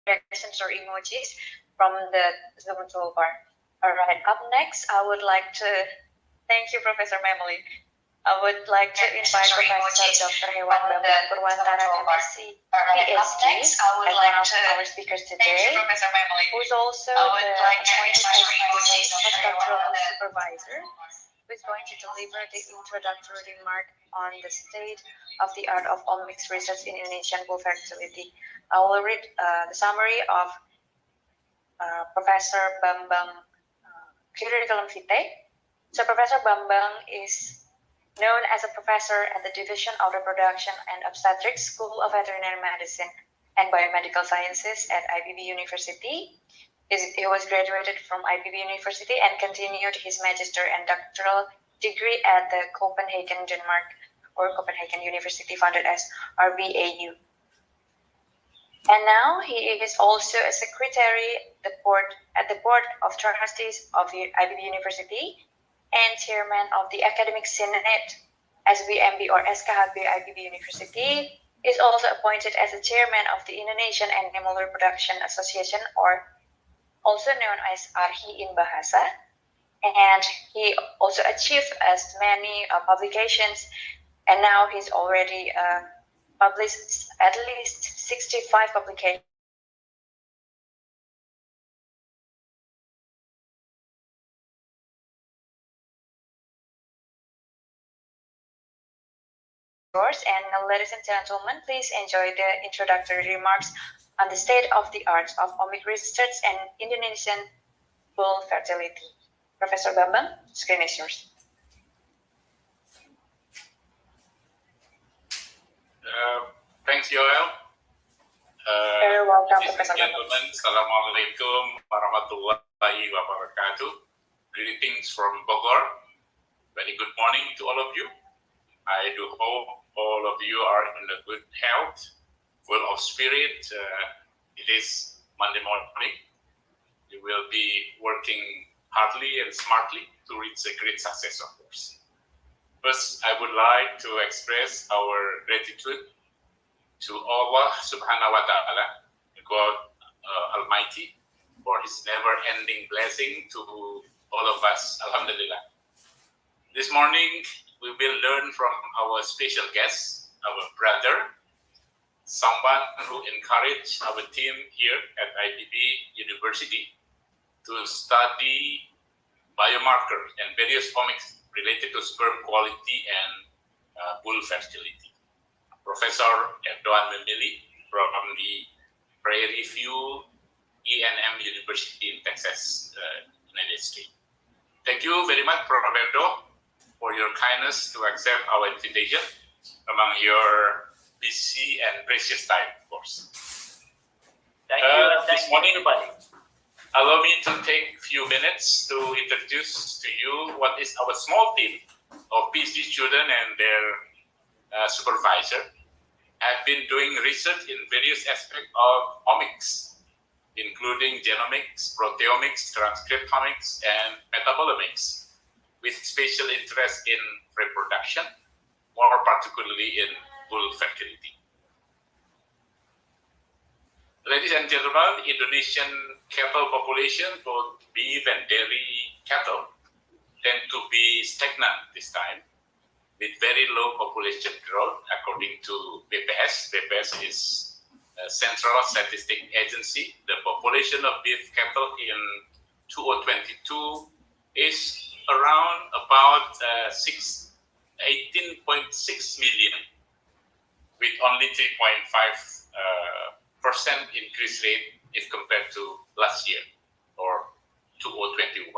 reactions or emojis from the Zoom toolbar. All right, up next, I would like to thank you, Professor Memoli. I would like to invite Professor Dr. Hewan Bambang Purwantara, MSc, PhD, as one of our speakers today, who's also the appointed postdoctoral supervisor, who is going to deliver the introductory remark on the state of the art of omics research in Indonesian bull fertility. I will read the summary of Professor Bambang curriculum vitae. So Professor Bambang is known as a professor at the Division of Reproduction and Obstetrics, School of Veterinary Medicine and Biomedical Sciences at IPB University. He was graduated from IPB University and continued his magister and doctoral degree at the Copenhagen, Denmark, or Copenhagen University, founded as RBAU. And now he is also a secretary at the board of trustees of IPB University and chairman of the Academic Senate SBMB or SKHB IPB University, is also appointed as the chairman of the Indonesian Animal Reproduction Association, or also known as ARHI in Bahasa, and he also achieved as many publications, and now he's already published at least 65 publications. And ladies and gentlemen, please enjoy the introductory remarks on the state of the art of omic research and Indonesian bull fertility. Professor Bambang, screen is yours. Thanks, Yoel. Very welcome, Ladies and gentlemen, Assalamualaikum warahmatullahi wabarakatuh. Greetings from Bogor. Very good morning to all of you. I do hope all of you are in a good health, full of spirit. It is Monday morning. You will be working hardly and smartly to reach a great success, of course. First, I would like to express our gratitude to Allah Subhanahu wa Ta'ala, God Almighty, for His never-ending blessing to all of us. Alhamdulillah. This morning, we will learn from our special guest, our brother, someone who encouraged our team here at IPB University to study biomarkers and various omics related to sperm quality and bull fertility. Professor Erdogan Memili from the Prairie View E&M University in Texas, United States. Thank you very much, Prof. Erdo, for your kindness to accept our invitation among your busy and precious time, of course. Thank you, this morning, everybody. Allow me to take a few minutes to introduce to you what is our small team of PhD students and their supervisor. Have been doing research in various aspects of omics, including genomics, proteomics, transcriptomics, and metabolomics, with special interest in reproduction, more particularly in bull fertility. Ladies and gentlemen, Indonesian cattle population, both beef and dairy cattle, tend to be stagnant this time, with very low population growth, according to BPS. BPS is a Central Statistic Agency. The population of beef cattle in 2022 is around about 18.6 million, with only 3.5% increase rate if compared to last year, or 2021.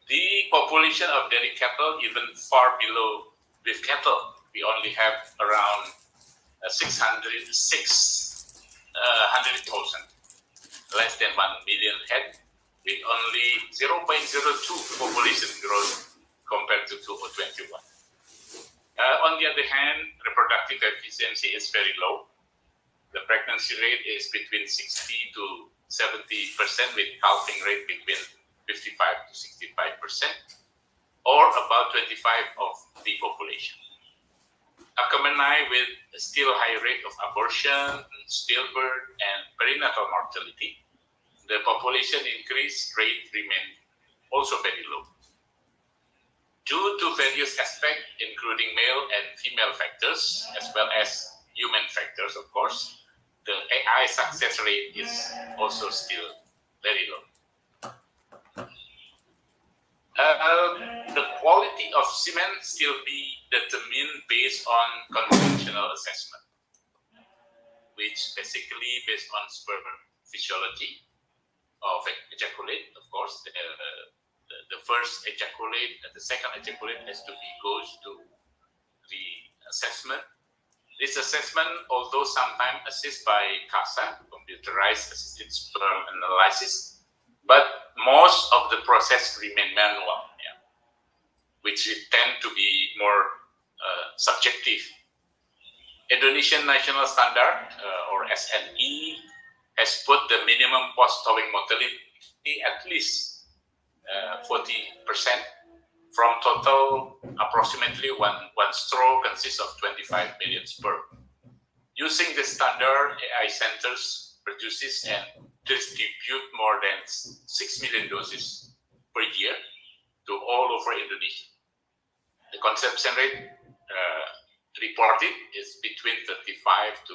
The population of dairy cattle even far below beef cattle. We only have around 600,000, less than 1 million head, with only 0.02 population growth compared to 2021. On the other hand, reproductive efficiency is very low. The pregnancy rate is between 60 to 70%, with calving rate between 55 to 65%, or about 25% of the population. accompanied with a still high rate of abortion, stillbirth, and perinatal mortality, the population increase rate remained also very low. Due to various aspects, including male and female factors, as well as human factors, of course, the AI success rate is also still very low. The quality of semen still be determined based on conventional assessment, which basically based on sperm physiology of ejaculate, of course. The first ejaculate and the second ejaculate has to be goes to the assessment. This assessment, although sometimes assisted by CASA, computerized assisted sperm analysis, but most of the process remain manual, which tend to be more subjective. Indonesian National Standard, or SNE, has put the minimum post-towing mortality at least 40% from total. Approximately one straw consists of 25 million sperm. Using the standard, AI centers produces and distribute more than 6 million doses per year to all over Indonesia. The conception rate reported is between 35 to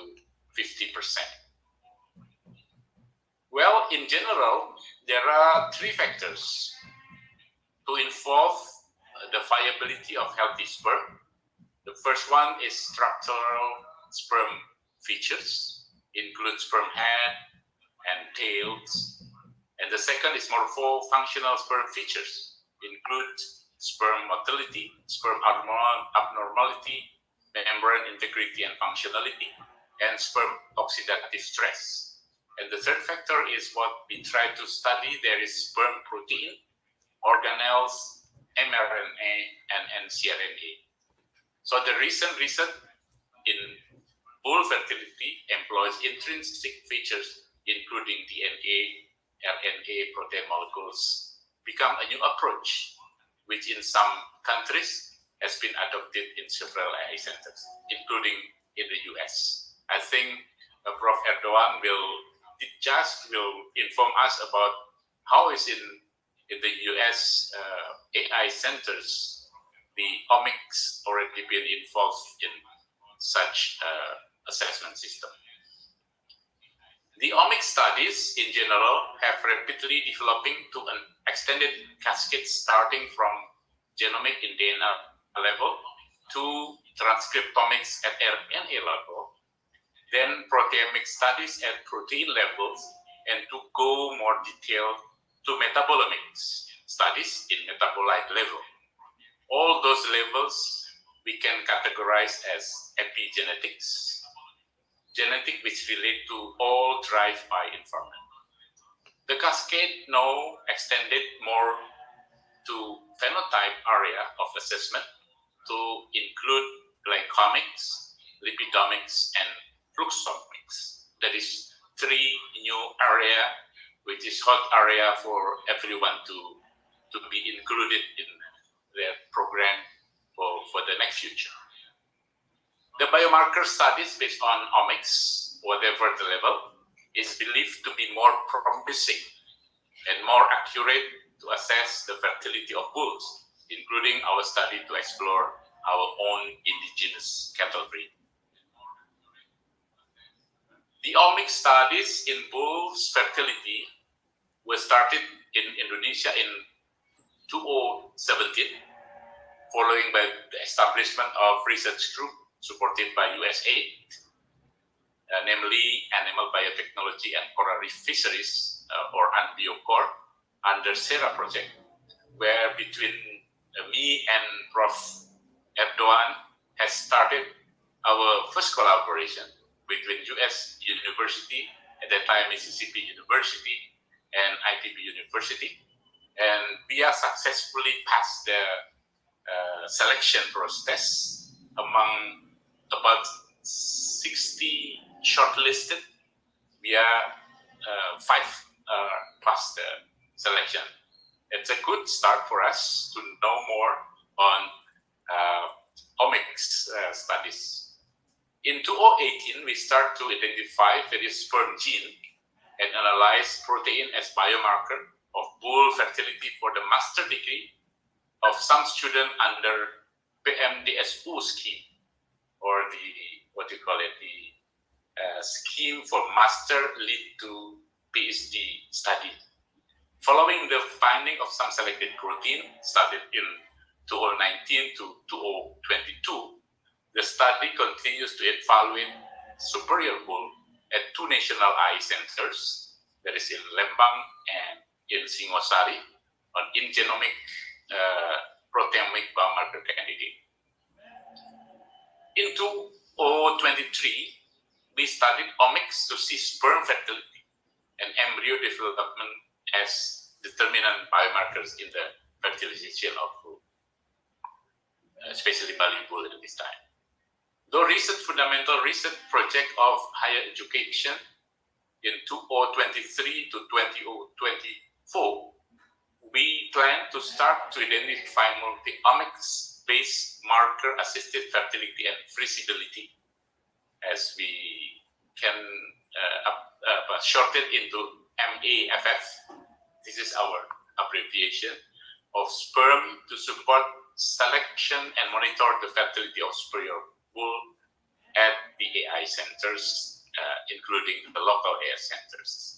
50%. Well, in general, there are three factors to involve the viability of healthy sperm. The first one is structural sperm features, include sperm head and tails. And the second is morpho-functional sperm features, include sperm motility, sperm abnormality, membrane integrity and functionality, and sperm oxidative stress. And the third factor is what we try to study. There is sperm protein, organelles, mRNA, and cRNA. So the recent research in bull fertility employs intrinsic features, including DNA, RNA, protein molecules, become a new approach, which in some countries has been adopted in several AI centers, including in the US. I think Prof. Erdogan will inform us about how is in the US AI centers, the omics already been involved in such assessment system. The omics studies in general have rapidly developing to an extended cascade starting from genomic in DNA level to transcriptomics at RNA level, then proteomic studies at protein levels, and to go more detailed to metabolomics studies in metabolite level. All those levels we can categorize as epigenetics, genetic which relate to all drive by environment. The cascade now extended more to phenotype area of assessment to include glycomics, lipidomics, and fluxomics. That is three new area, which is hot area for everyone to be included in their program for the next future. The biomarker studies based on omics, whatever the level, is believed to be more promising and more accurate to assess the fertility of bulls, including our study to explore our own indigenous cattle breed. The omics studies in bulls fertility were started in Indonesia in 2017, following by the establishment of research group supported by USAID, namely Animal Biotechnology and Coral Reef Fisheries, or ANBIOCOR, under SERA project, where between me and Prof. Erdogan has started our first collaboration between US University, at that time Mississippi University, and ITB University. And we are successfully passed the selection process among about 60 shortlisted. We are 5 passed the selection. It's a good start for us to know more omics studies. In 2018, we start to identify various sperm gene and analyze protein as biomarker of bull fertility for the master degree of some student under PMDSU scheme, or the, what you call it, the scheme for master lead to PhD study. Following the finding of some selected protein started in 2019 to 2022, the study continues to evaluate superior bull at two national eye centers, that is in Lembang and in Singosari, on in-genomic proteomic biomarker candidate. In 2023, we studied omics to see sperm fertility and embryo development as determinant biomarkers in the fertilization of bull, especially Bali bull at this time. The fundamental research project of higher education in 2023 to 2024, we plan to start to identify multi-omics-based marker-assisted fertility and feasibility, as we can short it into MAFF. This is our abbreviation of sperm to support selection and monitor the fertility of superior bull at the AI centers, including the local AI centers.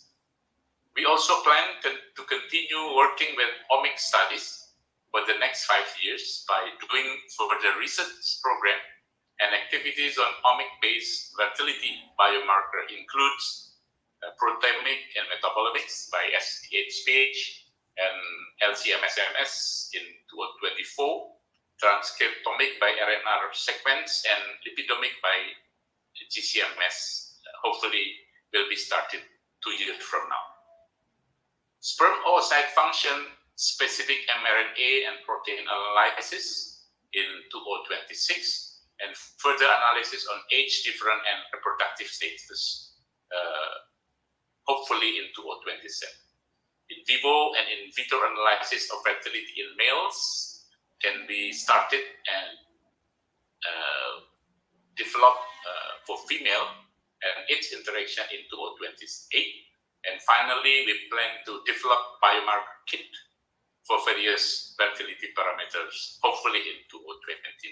We also plan to continue working with omics studies for the next 5 years by doing further research program, and activities on omic-based fertility biomarker includes proteomic and metabolomics by SPH and LCMSMS in 2024, transcriptomic by RNA sequence, and lipidomic by GCMS, hopefully will be started 2 years from now. Sperm oocyte function specific mRNA and protein analysis in 2026, and further analysis on age different and reproductive status, hopefully in 2027. In vivo and in vitro analysis of fertility in males can be started and developed for female and its interaction in 2028. And finally, we plan to develop biomarker kit for various fertility parameters, hopefully in 2029.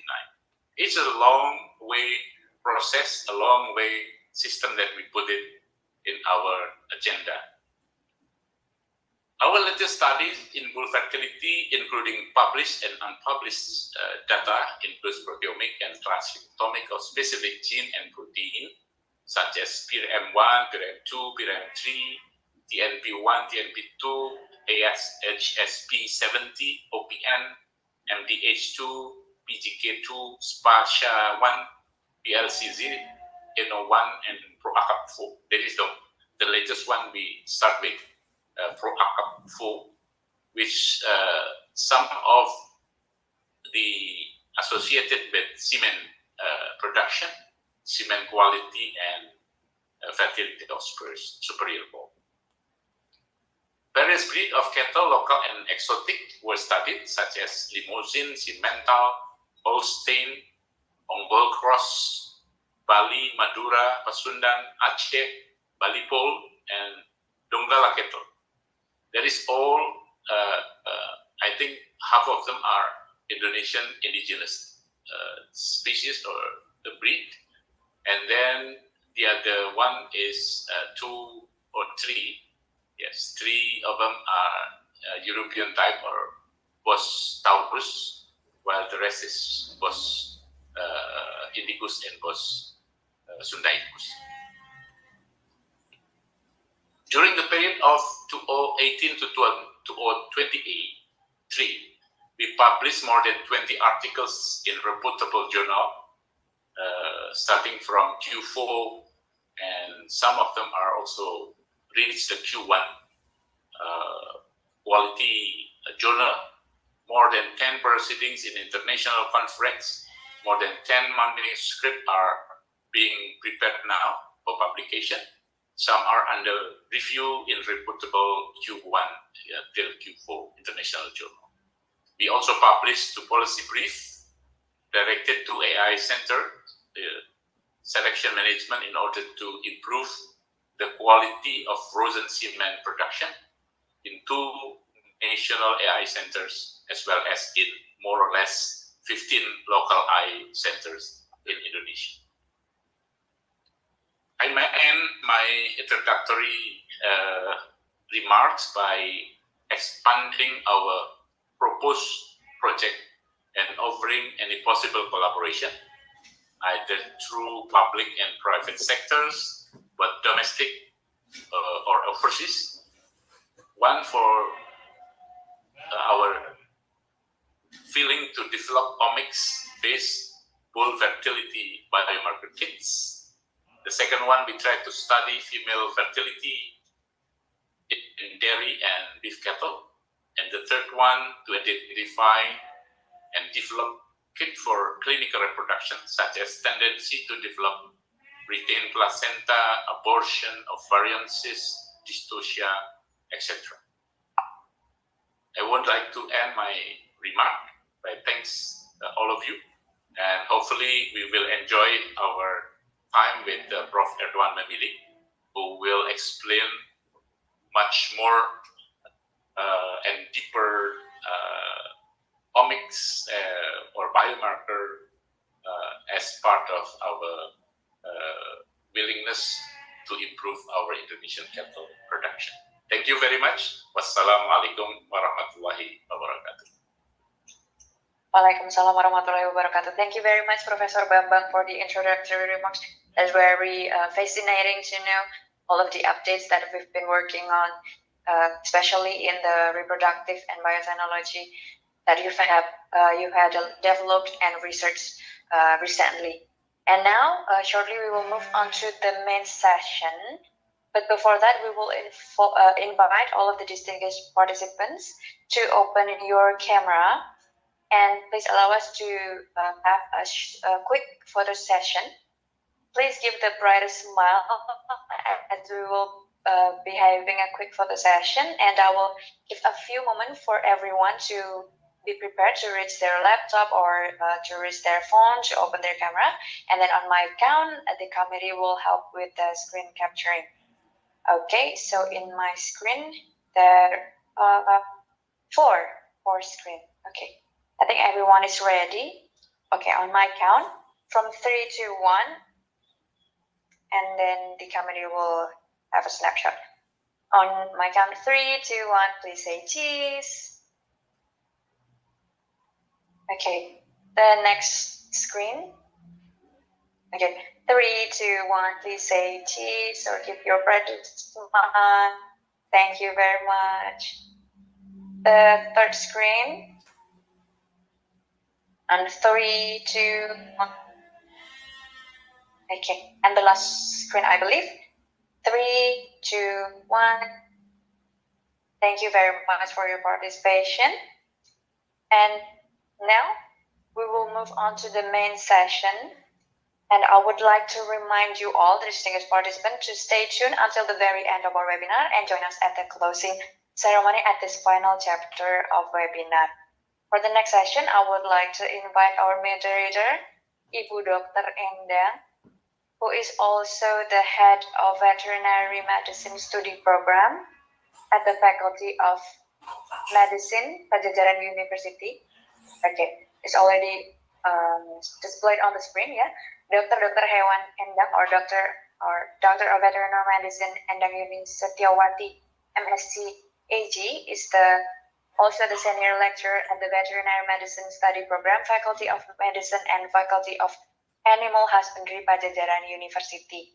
It's a long way process, a long way system that we put it in our agenda. Our latest studies in bull fertility, including published and unpublished data, includes proteomic and transcriptomic of specific gene and protein, such as PRM1, PRM2, PRM3, TNP1, TNP2, ASHSP70, OPN, MDH2, PGK2, SPASHA1, PLCZ, NO1, and ProACAP4. That is the latest one we start with, ProACAP4, which some of the associated with semen production, semen quality, and fertility of superior bull. Various breeds of cattle, local and exotic, were studied, such as Limousin, Simmental, Holstein, Ongol Cross, Bali, Madura, Pasundan, Aceh, Bali Pole, and Donggala cattle. That is all, I think half of them are Indonesian indigenous species or the breed. And then the other one is 2 or 3. Yes, 3 of them are European type or Bos Taurus, while the rest is Bos Indicus and Bos Sundaicus. During the period of 2018 to 2023, we published more than 20 articles in reputable journal, starting from Q4, and some of them are also reached the Q1 quality journal. More than 10 proceedings in international conference, more than 10 manuscripts are being prepared now for publication. Some are under review in reputable Q1 till Q4 international journal. We also published 2 policy briefs directed to AI Center selection management in order to improve the quality of frozen semen production in 2 national AI centers, as well as in more or less 15 local AI centers in Indonesia. I may end my introductory remarks by expanding our proposed project and offering any possible collaboration, either through public and private sectors, but domestic or overseas. One for our feeling to develop omics-based bull fertility biomarker kits. The second one, we try to study female fertility in dairy and beef cattle. And the third one, to identify and develop kit for clinical reproduction, such as tendency to develop retained placenta, abortion, ovarian cyst, dystocia, etc. I would like to end my remark by thanks all of you, and hopefully we will enjoy our time with Prof. Erdogan Memili, who will explain much more and deeper omics or biomarker as part of our willingness to improve our Indonesian cattle production. Thank you very much. Wassalamualaikum warahmatullahi wabarakatuh. Waalaikumsalam warahmatullahi wabarakatuh. Thank you very much, Professor Bambang, for the introductory remarks. It's very fascinating to know all of the updates that we've been working on, especially in the reproductive and biotechnology that you had developed and researched recently. And now, shortly, we will move on to the main session. But before that, we will invite all of the distinguished participants to open your camera. And please allow us to have a quick photo session. Please give the brightest smile as we will be having a quick photo session. And I will give a few moments for everyone to be prepared to reach their laptop or to reach their phone to open their camera. And then on my count, the committee will help with the screen capturing. Okay, so in my screen, there are four screen. Okay, I think everyone is ready. Okay, on my count, from 3 to 1, and then the committee will have a snapshot. On my count, 3, 2, 1, please say cheese. Okay, the next screen. Okay, 3, 2, 1, please say cheese or keep your breath on. Thank you very much. The third screen. And 3, 2, 1. Okay, and the last screen, I believe. 3, 2, 1. Thank you very much for your participation. And now we will move on to the main session. And I would like to remind you all, the distinguished participants, to stay tuned until the very end of our webinar and join us at the closing ceremony at this final chapter of webinar. For the next session, I would like to invite our moderator, Ibu Dr. Endang, who is also the head of Veterinary Medicine Study Program at the Faculty of Medicine, Pajajaran University. Okay, it's already displayed on the screen, yeah. Dr. Hewan Endang or Doctor of Veterinary Medicine Endang Yuni Setiawati, MSc AG, is also the senior lecturer at the Veterinary Medicine Study Program, Faculty of Medicine and Faculty of Animal Husbandry, Pajajaran University.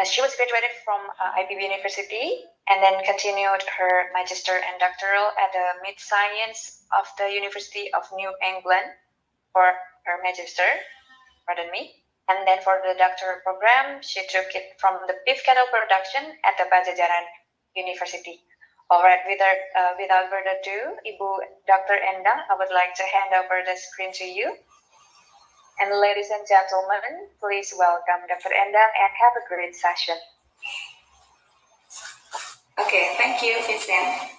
She was graduated from IPB University and then continued her magister and doctoral at the Mid Science of the University of New England for her magister, pardon me. And then for the doctoral program, she took it from the beef cattle production at the Pajajaran University. All right, without further ado, Ibu Dr. Endang, I would like to hand over the screen to you. And ladies and gentlemen, please welcome Dr. Endang and have a great session. Okay, thank you, Vincent.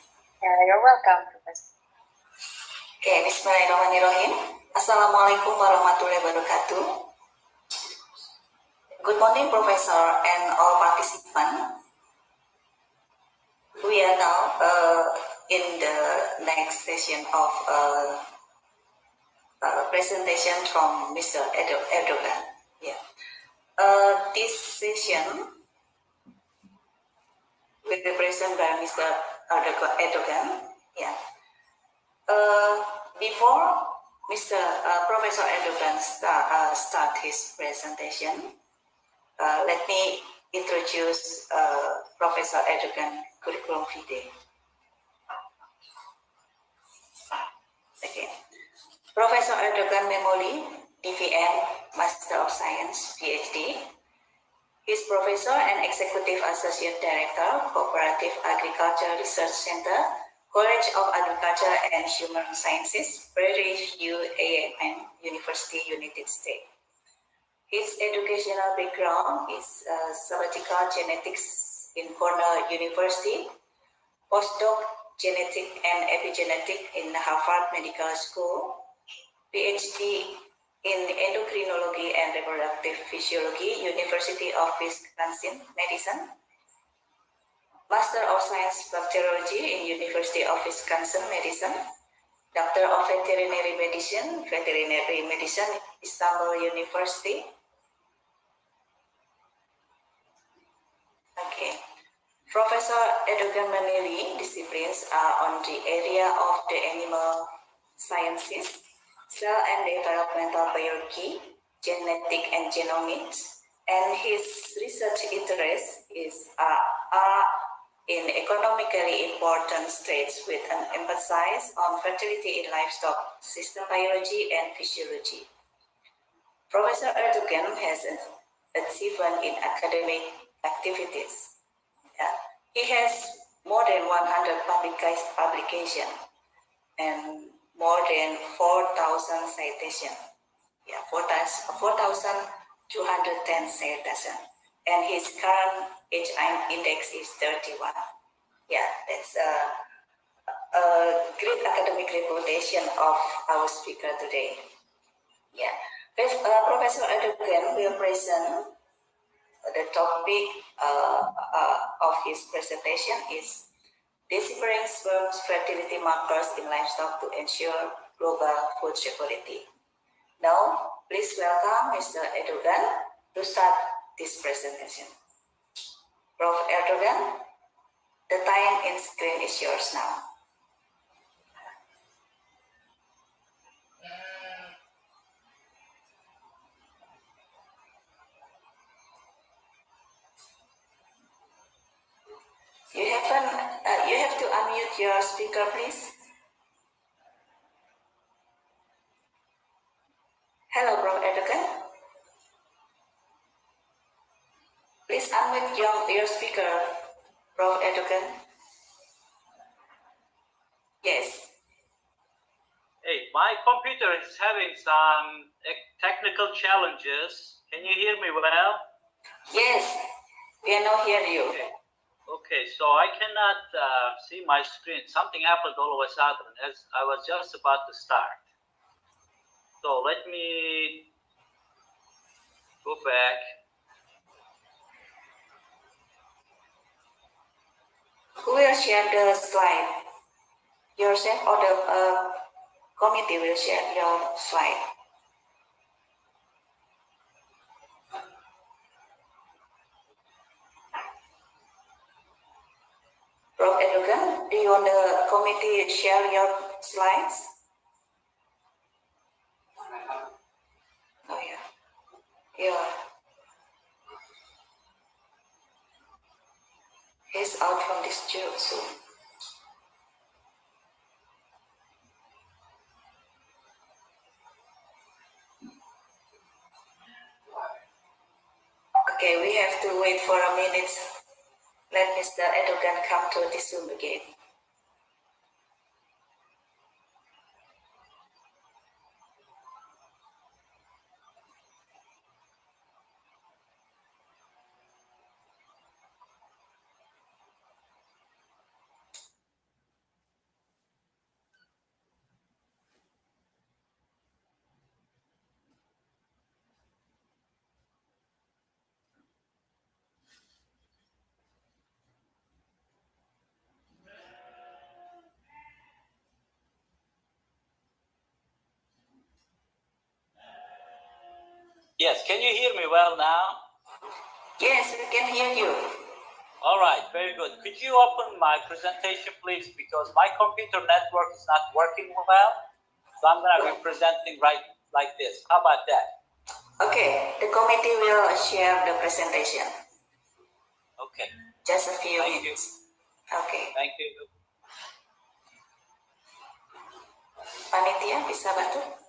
You're welcome, Professor. Okay, Bismillahirrahmanirrahim. Assalamualaikum warahmatullahi wabarakatuh. Good morning, Professor and all participants. We are now in the next session of presentation from Mr. Erdogan. Yeah. This session will be presented by Mr. Erdogan. Yeah. Before Mr. Professor Erdogan start his presentation, let me introduce Professor Erdogan curriculum vitae. Okay. Professor Erdogan Memoli, DVN, Master of Science, PhD. He is Professor and Executive Associate Director, Cooperative Agriculture Research Center, College of Agriculture and Human Sciences, Prairie View A&M University, United States. His educational background is sabbatical genetics in Cornell University, postdoc genetic and epigenetic in Harvard Medical School, PhD in endocrinology and reproductive physiology, University of Wisconsin Medicine, Master of Science Bacteriology in University of Wisconsin Medicine, Doctor of Veterinary Medicine, Istanbul University. Okay. Professor Erdogan Memoli disciplines are on the area of the animal sciences, cell and developmental biology, genetic and genomics, and his research interests are in economically important traits with an emphasis on fertility in livestock, system biology, and physiology. Professor Erdogan has an achievement in academic activities. He has more than 100 publications and more than 4,000 citations. Yeah, 4,210 citations. And his current HI index is 31. Yeah, that's a great academic reputation of our speaker today. Yeah, Professor Erdogan will present the topic of his presentation is Deciphering Sperm's fertility markers in livestock to ensure global food security. Now, please welcome Mr. Erdogan to start this presentation. Prof. Erdogan, the time in screen is yours now. You have to unmute your speaker, please. Hello, Prof. Erdogan. Please unmute your speaker, Prof. Erdogan. Yes. Hey, my computer is having some technical challenges. Can you hear me well? Yes, we are now hear you. Okay, so I cannot see my screen. Something happened all of a sudden as I was just about to start. So let me go back. Who will share the slide? Yourself or the committee will share your slide? Prof. Erdogan, do you want the committee to share your slides? Oh yeah. Yeah. He's out from this job soon. Okay, we have to wait for a minute. Let Mr. Erdogan come to this Zoom again. Yes, can you hear me well now? Yes, we can hear you. All right, very good. Could you open my presentation, please? Because my computer network is not working well. So I'm going to be presenting right like this. How about that? Okay, the committee will share the presentation. Okay. Just a few Thank you. minutes. Okay. Thank you. Panitia bisa bantu?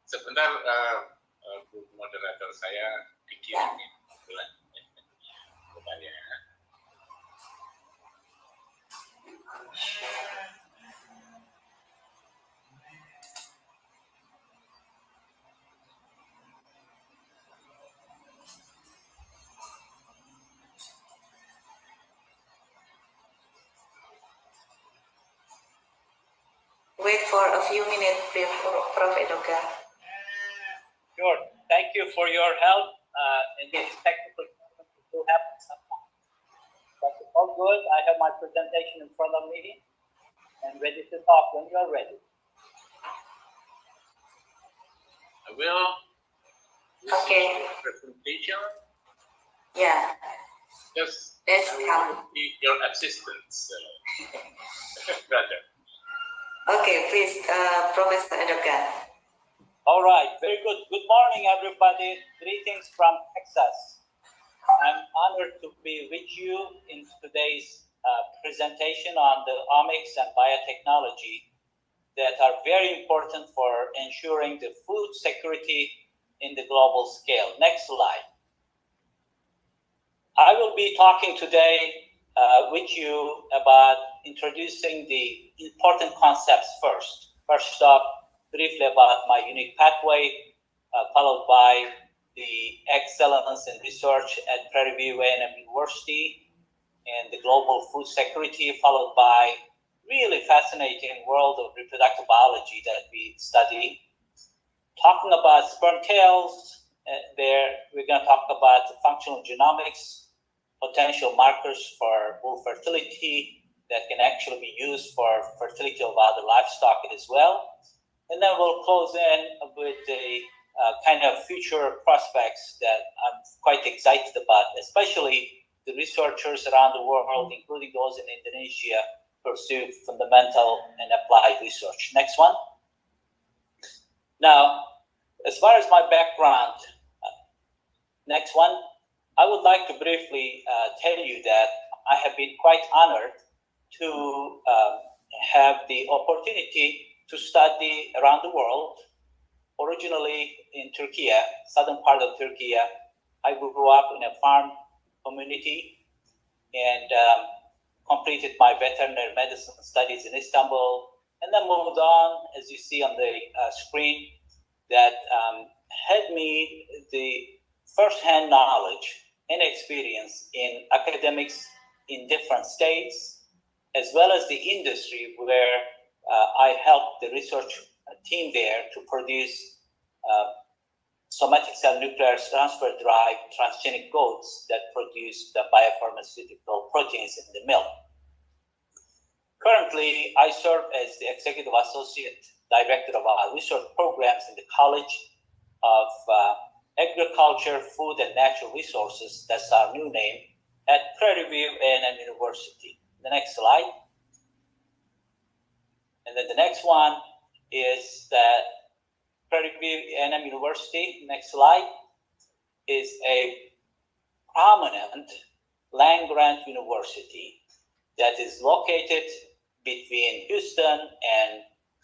Sebentar, Bu moderator saya dikirimin. Sebentar ya. Wait for a few minutes, Prof. Edoka. Sure. Thank you for your help in these technical problems. It will happen sometimes. But all good. I have my presentation in front of me and ready to talk when you're ready. I will. Okay. Presentation. Yeah. Yes. Let's I come. will need your assistance, brother. Okay, please, Professor Edoka. All right, very good. Good morning, everybody. Greetings from Texas. I'm honored to be with you in today's presentation on the omics and biotechnology that are very important for ensuring the food security in the global scale. Next slide. I will be talking today with you about introducing the important concepts first. First off, briefly about my unique pathway, followed by the excellence in research at Prairie View A&M University and the global food security, followed by really fascinating world of reproductive biology that we study. Talking about sperm tails, we're going to talk about functional genomics, potential markers for bull fertility that can actually be used for fertility of other livestock as well. And then we'll close in with the kind of future prospects that I'm quite excited about, especially the researchers around the world, including those in Indonesia, pursue fundamental and applied research. Next one. Now, as far as my background, next one, I would like to briefly tell you that I have been quite honored to have the opportunity to study around the world. Originally in Turkey, southern part of Turkey, I grew up in a farm community and completed my veterinary medicine studies in Istanbul, and then moved on, as you see on the screen, that had me the first-hand knowledge and experience in academics in different states, as well as the industry where I helped the research team there to produce somatic cell nuclear transfer derived transgenic goats that produce the biopharmaceutical proteins in the milk. Currently, I serve as the Executive Associate Director of our research programs in the College of Agriculture, Food, and Natural Resources, that's our new name, at Prairie View A&M University. The next slide. And then the next one is that Prairie View A&M University, next slide, is a prominent land-grant university that is located between Houston and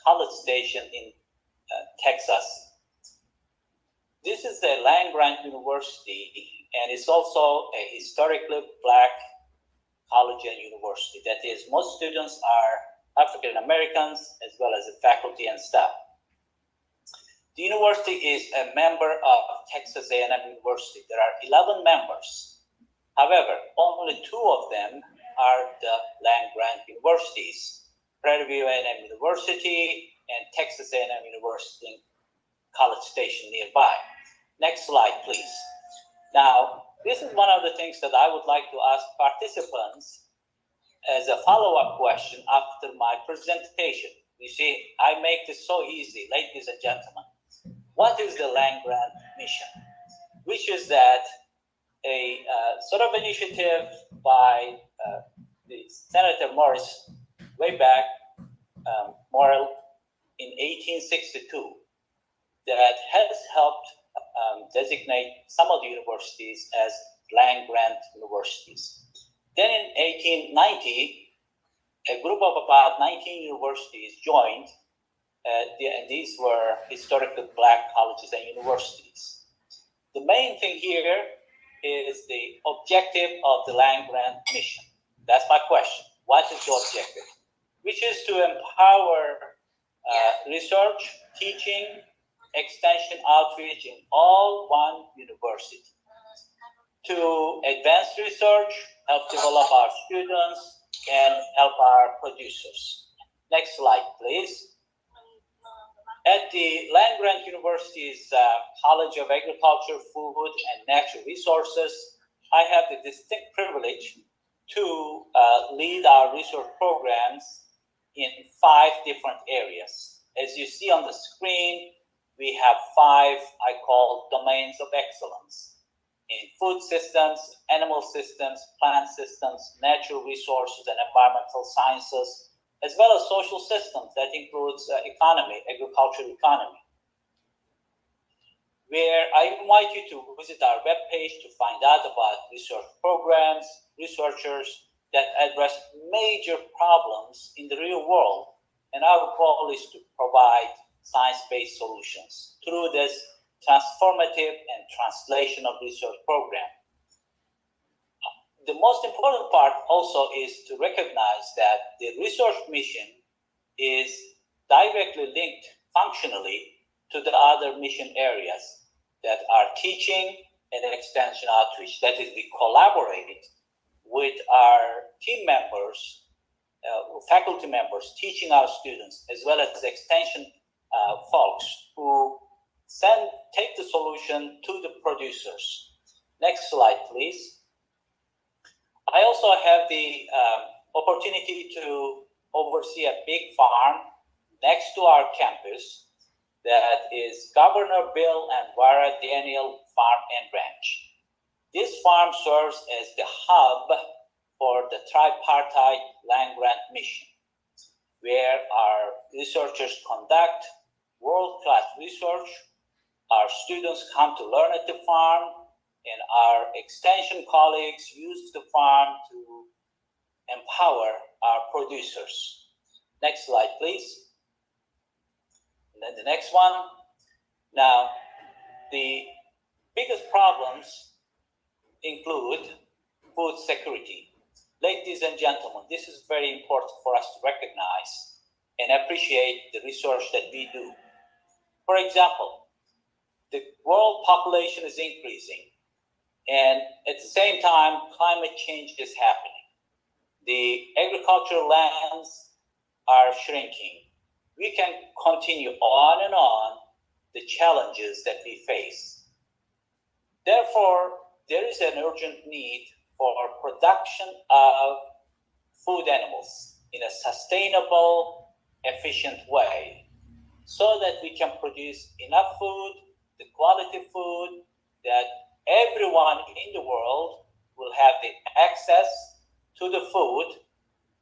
College Station in Texas. This is a land-grant university, and it's also a historically Black college and university. That is, most students are African Americans, as well as the faculty and staff. The university is a member of Texas A&M University. There are 11 members. However, only 2 of them are the land-grant universities, Prairie View A&M University and Texas A&M University, College Station nearby. Next slide, please. Now, this is one of the things that I would like to ask participants as a follow-up question after my presentation. You see, I make this so easy, ladies and gentlemen. What is the land-grant mission? Which is that a sort of initiative by the Senator Morris way back, Morrill, in 1862, that has helped designate some of the universities as land-grant universities. Then in 1890, a group of about 19 universities joined. These were historically black colleges and universities. The main thing here is the objective of the land-grant mission. That's my question. What is the objective? Which is to empower research, teaching, extension, outreach in all one university, to advance research, help develop our students, and help our producers. Next slide, please. At the land-grant university's College of Agriculture, Food, and Natural Resources, I have the distinct privilege to lead our research programs in 5 different areas. As you see on the screen, we have 5 I call domains of excellence: in food systems, animal systems, plant systems, natural resources, and environmental sciences, as well as social systems. That includes economy, agricultural economy, where I invite you to visit our webpage to find out about research programs, researchers that address major problems in the real world. And our goal is to provide science-based solutions through this transformative and translational research program. The most important part also is to recognize that the research mission is directly linked functionally to the other mission areas that are teaching and extension outreach. That is, we collaborate with our team members, faculty members teaching our students, as well as extension folks who take the solution to the producers. Next slide, please. I also have the opportunity to oversee a big farm next to our campus that is Governor Bill and Vara Daniel Farm and Ranch. This farm serves as the hub for the tripartite land-grant mission, where our researchers conduct world-class research, our students come to learn at the farm, and our extension colleagues use the farm to empower our producers. Next slide, please. And then the next one. Now, the biggest problems include food security. Ladies and gentlemen, this is very important for us to recognize and appreciate the research that we do. For example, the world population is increasing, and at the same time, climate change is happening. The agricultural lands are shrinking. We can continue on and on the challenges that we face. Therefore, there is an urgent need for production of food animals in a sustainable, efficient way, so that we can produce enough food, the quality food that everyone in the world will have the access to the food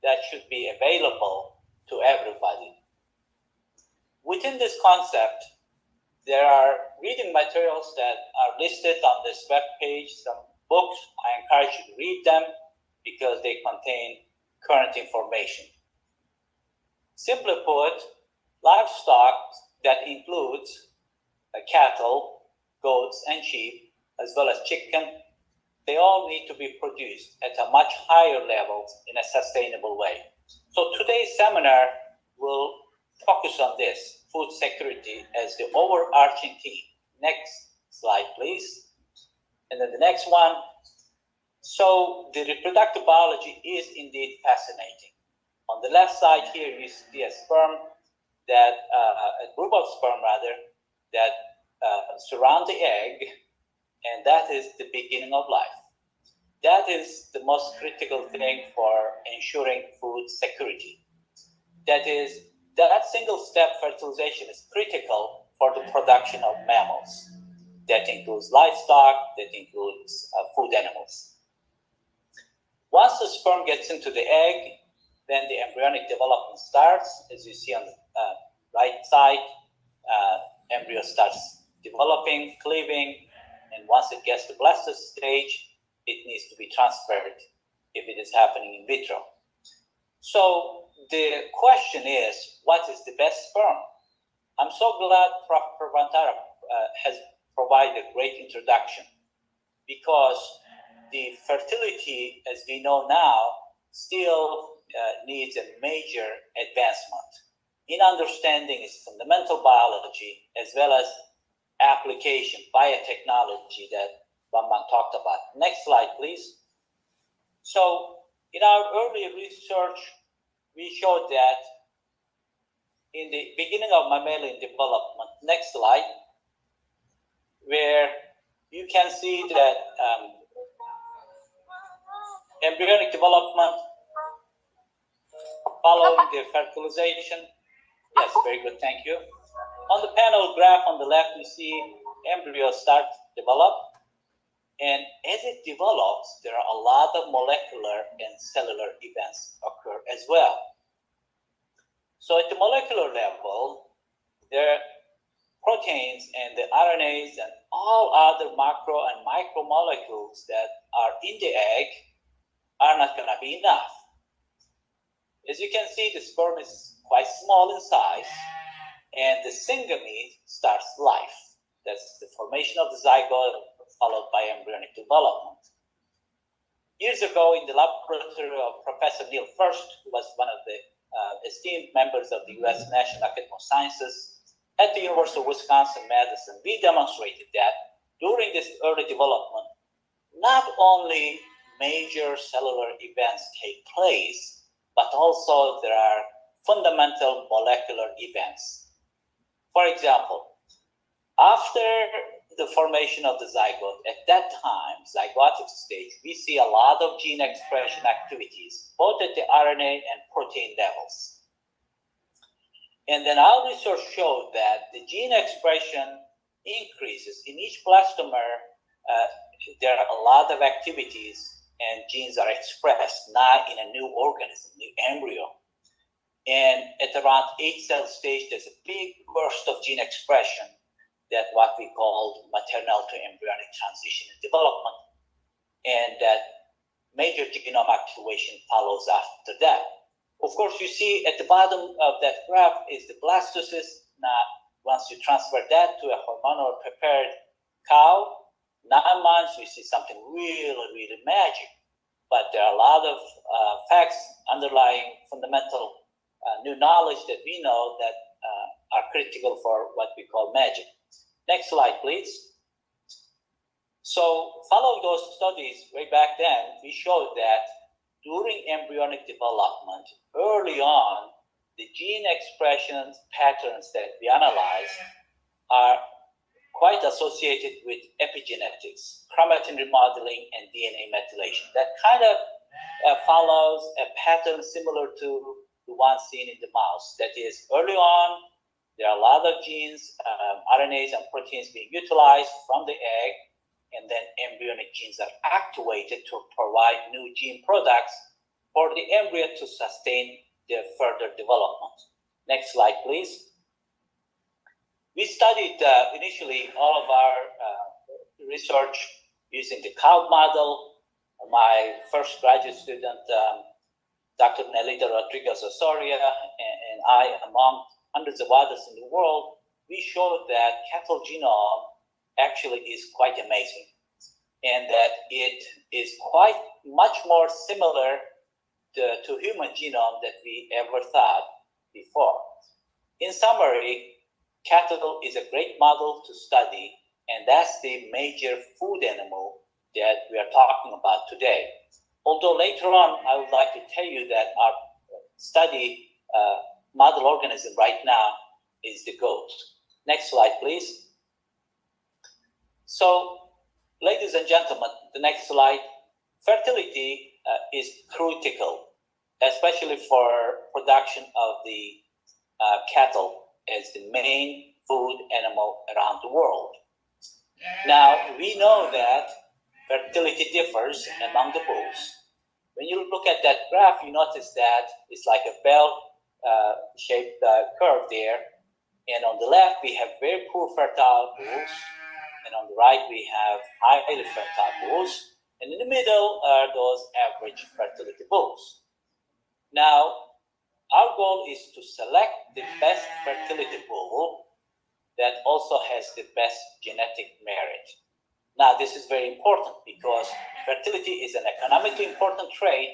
that should be available to everybody. Within this concept, there are reading materials that are listed on this web page, some books. I encourage you to read them because they contain current information. Simply put, livestock that includes cattle, goats, and sheep, as well as chicken, they all need to be produced at a much higher level in a sustainable way. So today's seminar will focus on this, food security, as the overarching theme. Next slide, please. And then the next one. So the reproductive biology is indeed fascinating. On the left side here, you see a sperm that, a group of sperm rather, that surround the egg, and that is the beginning of life. That is the most critical thing for ensuring food security. That is, that single step fertilization is critical for the production of mammals. That includes livestock, that includes food animals. Once the sperm gets into the egg, then the embryonic development starts. As you see on the right side, embryo starts developing, cleaving, and once it gets to blastocyst stage, it needs to be transferred if it is happening in vitro. So the question is, what is the best sperm? I'm so glad Prof. Prabhantara has provided a great introduction, because the fertility, as we know now, still needs a major advancement in understanding its fundamental biology as well as application, biotechnology that Bambang talked about. Next slide, please. So in our early research, we showed that in the beginning of mammalian development, next slide, where you can see that embryonic development following the fertilization. Yes, very good, thank you. On the panel graph on the left, you see embryos start to develop. And as it develops, there are a lot of molecular and cellular events occur as well. So at the molecular level, there are proteins and the RNAs and all other macro and micromolecules that are in the egg are not going to be enough. As you can see, the sperm is quite small in size, and the syngamy starts life. That's the formation of the zygote, followed by embryonic development. Years ago, in the laboratory of Professor Neil First, who was one of the esteemed members of the U.S. National Academy of Sciences at the University of Wisconsin-Madison, we demonstrated that during this early development, not only major cellular events take place, but also there are fundamental molecular events. For example, after the formation of the zygote, at that time, zygotic stage, we see a lot of gene expression activities, both at the RNA and protein levels. And then our research showed that the gene expression increases in each blastomer. There are a lot of activities and genes are expressed now in a new organism, new embryo. And at around 8-cell stage, there's a big burst of gene expression that what we call maternal to embryonic transition and development. And that major genome activation follows after that. Of course, you see at the bottom of that graph is the blastocyst. Now, once you transfer that to a hormonal prepared cow, 9 months, we see something really, really magic. But there are a lot of facts underlying fundamental new knowledge that we know that are critical for what we call magic. Next slide, please. So following those studies way back then, we showed that during embryonic development, early on, the gene expression patterns that we analyze are quite associated with epigenetics, chromatin remodeling, and DNA methylation. That kind of follows a pattern similar to the one seen in the mouse. That is, early on, there are a lot of genes, RNAs and proteins being utilized from the egg, and then embryonic genes are activated to provide new gene products for the embryo to sustain their further development. Next slide, please. We studied initially all of our research using the cow model. My first graduate student, Dr. Nelida Rodriguez-Osoria, and I, among hundreds of others in the world, we showed that cattle genome actually is quite amazing, and that it is quite much more similar to human genome than we ever thought before. In summary, cattle is a great model to study, and that's the major food animal that we are talking about today. Although later on, I would like to tell you that our study model organism right now is the goat. Next slide, please. So, ladies and gentlemen, the next slide. fertility is critical, especially for production of the cattle as the main food animal around the world. Now, we know that fertility differs among the bulls. When you look at that graph, you notice that it's like a bell-shaped curve there. And on the left, we have very poor fertile bulls. And on the right, we have highly fertile bulls. And in the middle are those average fertility bulls. Now, our goal is to select the best fertility bull that also has the best genetic merit. Now, this is very important because fertility is an economically important trait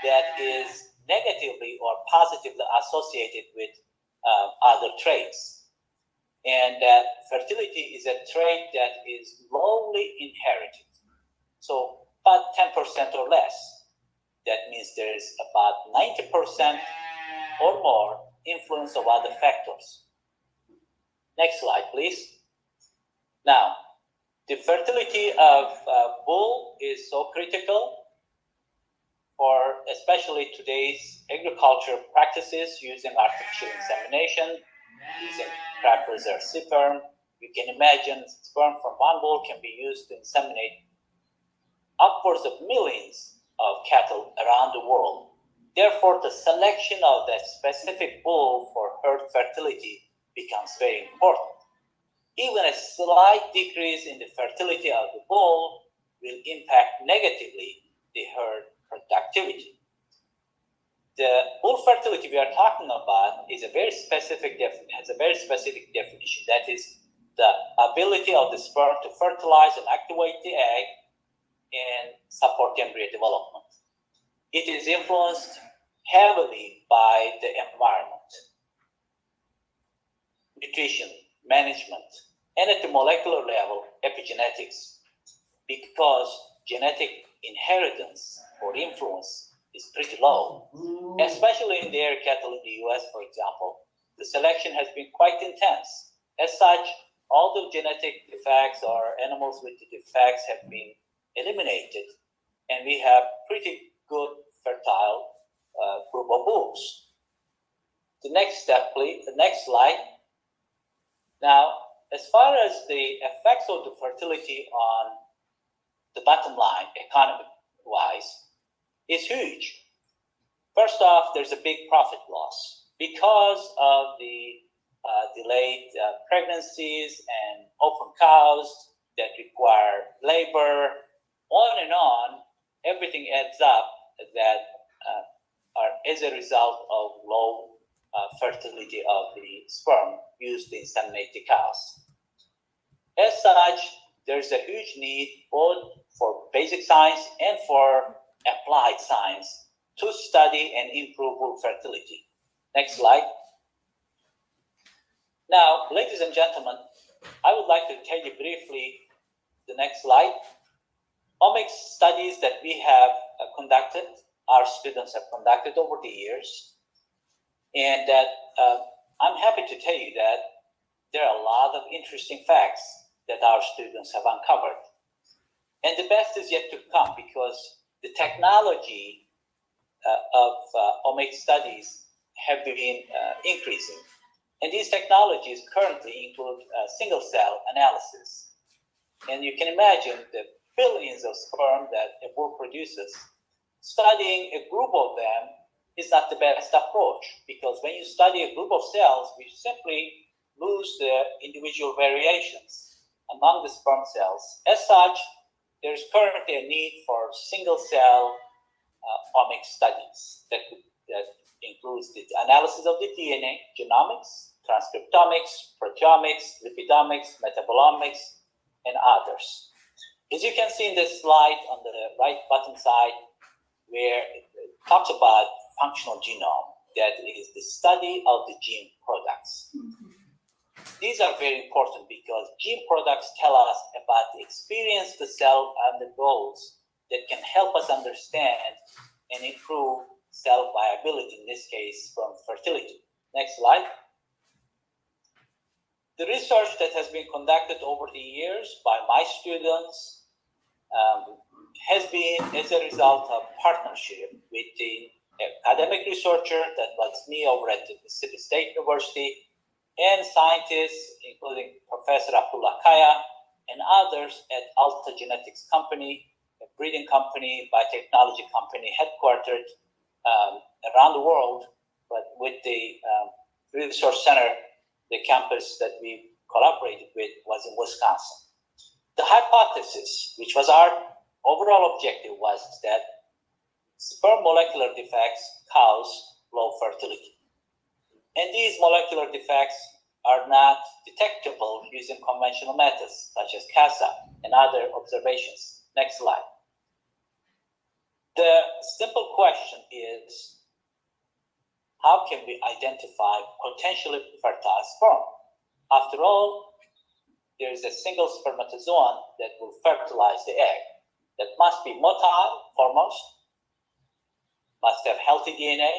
that is negatively or positively associated with other traits. And that fertility is a trait that is lowly inherited. So about 10% or less. That means there is about 90% or more influence of other factors. Next slide, please. Now, the fertility of bull is so critical for especially today's agriculture practices using artificial insemination, using cryopreserved sperm. You can imagine sperm from one bull can be used to inseminate upwards of millions of cattle around the world. Therefore, the selection of that specific bull for herd fertility becomes very important. Even a slight decrease in the fertility of the bull will impact negatively the herd productivity. The bull fertility we are talking about is has a very specific definition. That is the ability of the sperm to fertilize and activate the egg and support embryo development. It is influenced heavily by the environment, nutrition, management, and at the molecular level, epigenetics, because genetic inheritance or influence is pretty low, especially in dairy cattle in the US, for example. The selection has been quite intense. As such, all the genetic defects or animals with the defects have been eliminated, and we have pretty good fertile group of bulls. The next step, please. The next slide. Now, as far as the effects of the fertility on the bottom line, economic-wise, is huge. First off, there's a big profit loss because of the delayed pregnancies and open cows that require labor, on and on. Everything adds up that are as a result of low fertility of the sperm used to inseminate the cows. As such, there's a huge need both for basic science and for applied science to study and improve bull fertility. Next slide. Now, ladies and gentlemen, I would like to tell you briefly the next slide. Omics studies that we have conducted, our students have conducted over the years, and that I'm happy to tell you that there are a lot of interesting facts that our students have uncovered. And the best is yet to come because the technology of omics studies have been increasing. And these technologies currently include single cell analysis. And you can imagine the billions of sperm that a bull produces. Studying a group of them is not the best approach because when you study a group of cells, we simply lose the individual variations among the sperm cells. As such, there's currently a need for single cell omics studies that includes the analysis of the DNA, genomics, transcriptomics, proteomics, lipidomics, metabolomics, and others. As you can see in this slide on the right bottom side, where it talks about functional genome, that is the study of the gene products. These are very important because gene products tell us about the experience the cell undergoes that can help us understand and improve cell viability, in this case, from fertility. Next slide. The research that has been conducted over the years by my students has been as a result of partnership with the academic researcher that was me over at the Mississippi State University and scientists, including Professor Abdullah Kaya and others at Alta Genetics Company, a breeding company, biotechnology company headquartered around the world, but with the research center, the campus that we collaborated with was in Wisconsin. The hypothesis, which was our overall objective, was that sperm molecular defects cause low fertility. And these molecular defects are not detectable using conventional methods such as CASA and other observations. Next slide. The simple question is, how can we identify potentially fertile sperm? After all, there is a single spermatozoon that will fertilize the egg. That must be motile, foremost, must have healthy DNA,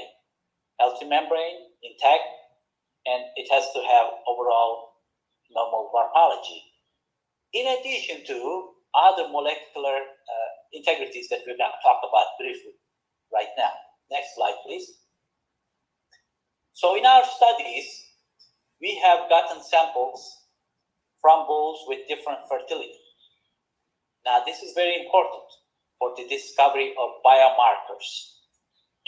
healthy membrane, intact, and it has to have overall normal morphology. In addition to other molecular integrities that we're going to talk about briefly right now. Next slide, please. So in our studies, we have gotten samples from bulls with different fertility. Now, this is very important for the discovery of biomarkers.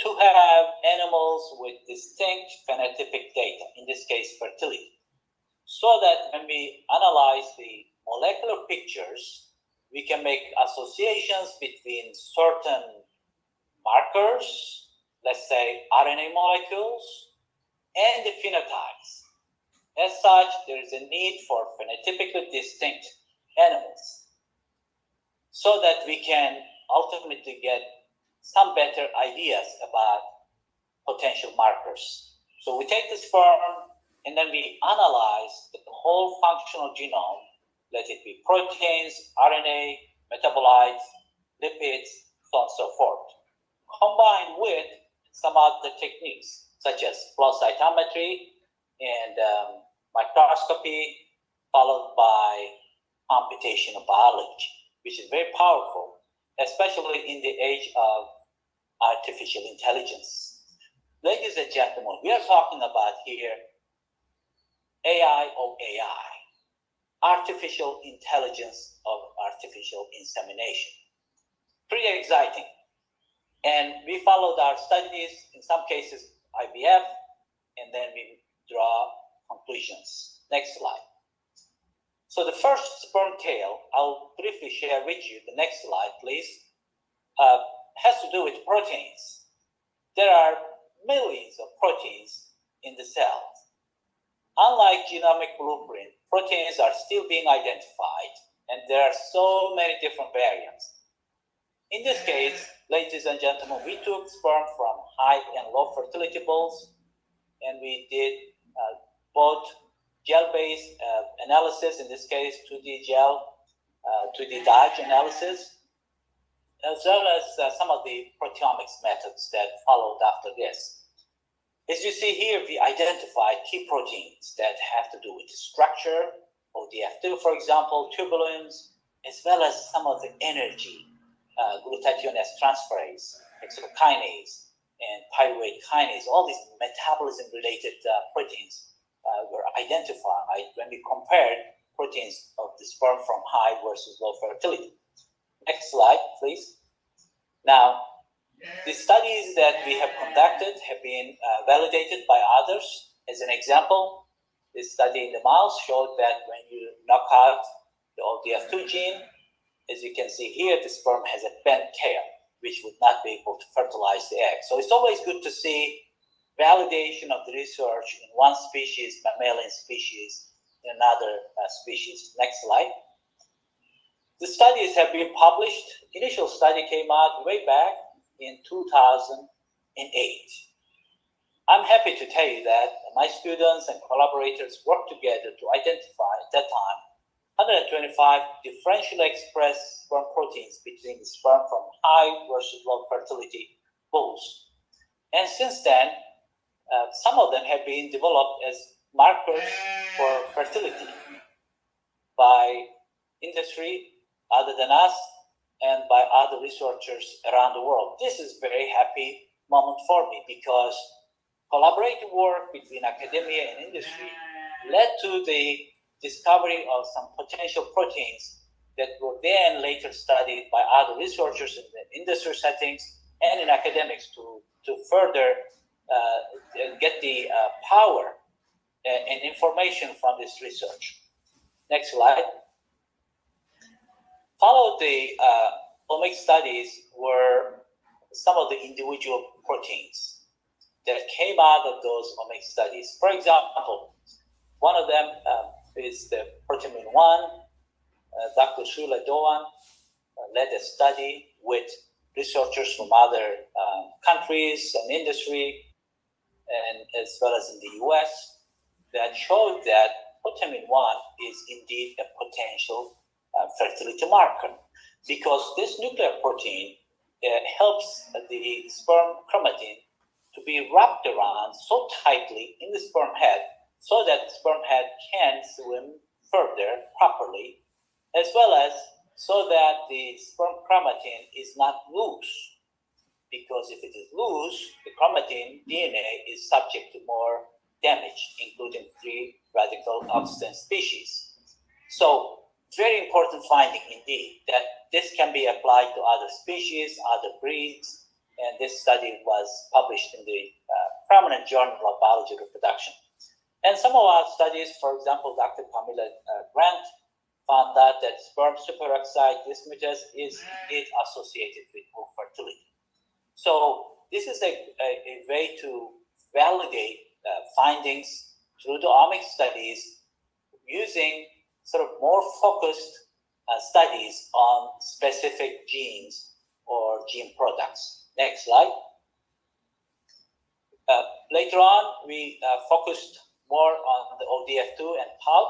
To have animals with distinct phenotypic data, in this case, fertility, so that when we analyze the molecular pictures, we can make associations between certain markers, let's say RNA molecules, and the phenotypes. As such, there is a need for phenotypically distinct animals so that we can ultimately get some better ideas about potential markers. So we take the sperm and then we analyze the whole functional genome, let it be proteins, RNA, metabolites, lipids, so on and so forth, combined with some other techniques such as flow cytometry and microscopy, followed by computational biology, which is very powerful, especially in the age of artificial intelligence. Ladies and gentlemen, we are talking about here AI of AI, artificial intelligence of artificial insemination. Pretty exciting. And we followed our studies, in some cases IVF, and then we draw conclusions. Next slide. So the first sperm tail, I'll briefly share with you, the next slide please, has to do with proteins. There are millions of proteins in the cells. Unlike genomic blueprint, proteins are still being identified, and there are so many different variants. In this case, ladies and gentlemen, we took sperm from high and low fertility bulls, and we did both gel-based analysis, in this case 2D gel, 2D Dodge analysis, as well as some of the proteomics methods that followed after this. As you see here, we identified key proteins that have to do with the structure, ODF2, for example, tubulins, as well as some of the energy, glutathione transferase, hexokinase, and pyruvate kinase. All these metabolism-related proteins were identified when we compared proteins of the sperm from high versus low fertility. Next slide, please. Now, the studies that we have conducted have been validated by others. As an example, this study in the mouse showed that when you knock out the ODF2 gene, as you can see here, the sperm has a bent tail, which would not be able to fertilize the egg. So it's always good to see validation of the research in one species, mammalian species, in another species. Next slide. The studies have been published. Initial study came out way back in 2008. I'm happy to tell you that my students and collaborators worked together to identify at that time 125 differentially expressed sperm proteins between the sperm from high versus low fertility bulls. And since then, some of them have been developed as markers for fertility by industry other than us, and by other researchers around the world. This is a very happy moment for me because collaborative work between academia and industry led to the discovery of some potential proteins that were then later studied by other researchers in the industry settings and in academics to further get the power and information from this research. Next slide. Followed the omics studies were some of the individual proteins that came out of those omics studies. For example, one of them is the protein 1. Dr. Shula Doan led a study with researchers from other countries and industry, and as well as in the US, that showed that protein 1 is indeed a potential fertility marker, because this nuclear protein helps the sperm chromatin to be wrapped around so tightly in the sperm head so that the sperm head can swim further properly, as well as so that the sperm chromatin is not loose. Because if it is loose, the chromatin DNA is subject to more damage, including free radical oxidant species. So, very important finding indeed that this can be applied to other species, other breeds, and this study was published in the prominent Journal of Biology Reproduction. And some of our studies, for example, Dr. Pamela Grant found out that sperm superoxide dismutase is indeed associated with more fertility. So this is a way to validate findings through the omics studies using sort of more focused studies on specific genes or gene products. Next slide. Later on, we focused more on the ODF2 and PALP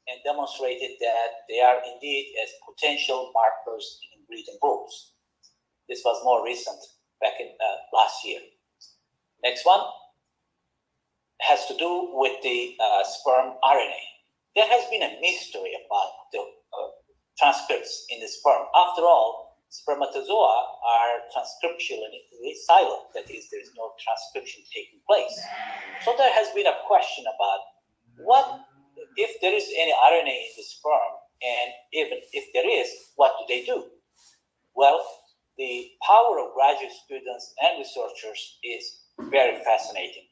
and demonstrated that they are indeed as potential markers in breeding bulls. This was more recent, back in last year. Next one has to do with the sperm RNA. There has been a mystery about the transcripts in the sperm. After all, spermatozoa are transcriptionally silent, that is, there is no transcription taking place. So there has been a question about what if there is any RNA in the sperm, and even if there is, what do they do? Well, the power of graduate students and researchers is very fascinating.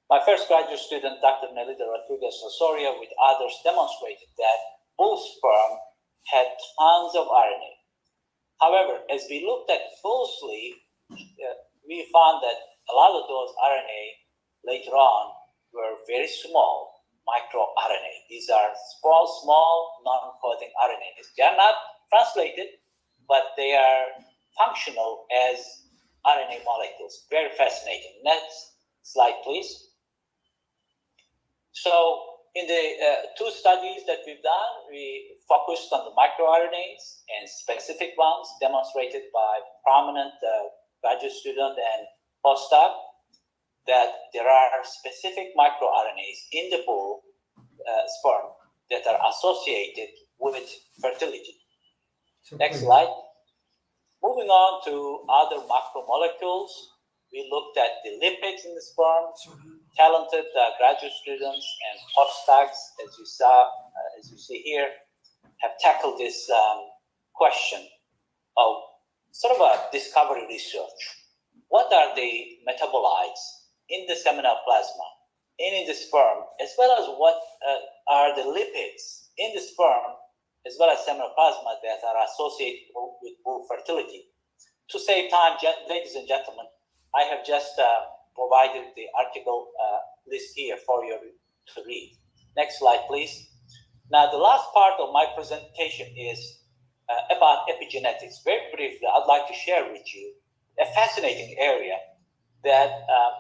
My first graduate student, Dr. Nelida Rodriguez-Osorio, with others, demonstrated that bull sperm had tons of RNA. However, as we looked at closely, we found that a lot of those RNA later on were very small, microRNA. These are small, non-coding RNAs. They are not translated, but they are functional as RNA molecules. Very fascinating. Next slide, please. So in the two studies that we've done, we focused on the microRNAs and specific ones demonstrated by prominent graduate student and postdoc, that there are specific microRNAs in the bull sperm that are associated with fertility. Next slide. Moving on to other macromolecules, we looked at the lipids in the sperm. Talented graduate students and postdocs, as you see here, have tackled this question of sort of a discovery research. What are the metabolites in the seminal plasma and in the sperm, as well as what are the lipids in the sperm, as well as seminal plasma, that are associated with bull fertility? To save time, ladies and gentlemen, I have just provided the article list here for you to read. Next slide, please. Now, the last part of my presentation is about epigenetics. Very briefly, I'd like to share with you a fascinating area that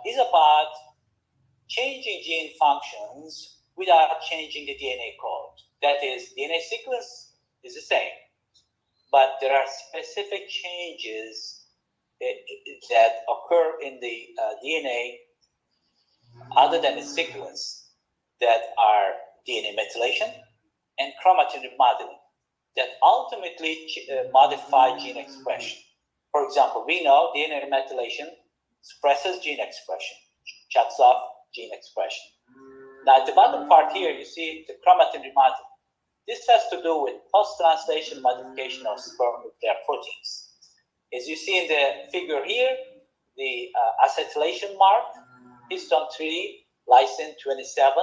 is about changing gene functions without changing the DNA code. That is, DNA sequence is the same, but there are specific changes that occur in the DNA other than its sequence that are DNA methylation and chromatin remodeling. that ultimately modify gene expression. For example, we know DNA methylation suppresses gene expression, shuts off gene expression. Now, at the bottom part here, you see the chromatin remodeling. This has to do with post-translation modification of sperm nuclear proteins. As you see in the figure here, the acetylation mark, histone 3, lysine 27,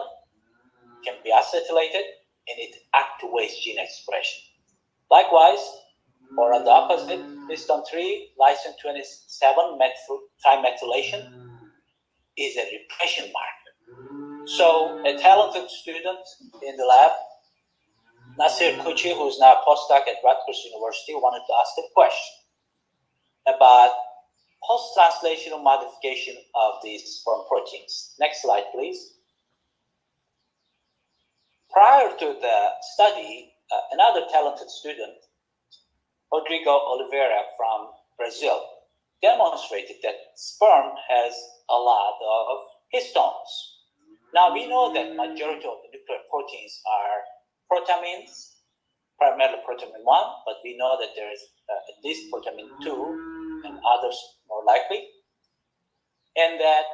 can be acetylated and it activates gene expression. Likewise, or on the opposite, histone 3, lysine 27 trimethylation is a repression marker. So a talented student in the lab, Nasir Kuchi, who's now a postdoc at Rutgers University, wanted to ask a question about post-translational modification of these sperm proteins. Next slide, please. Prior to the study, another talented student, Rodrigo Oliveira from Brazil, demonstrated that sperm has a lot of histones. Now we know that majority of the nuclear proteins are protamines, primarily protamine 1, but we know that there is at least protamine 2 and others more likely, and that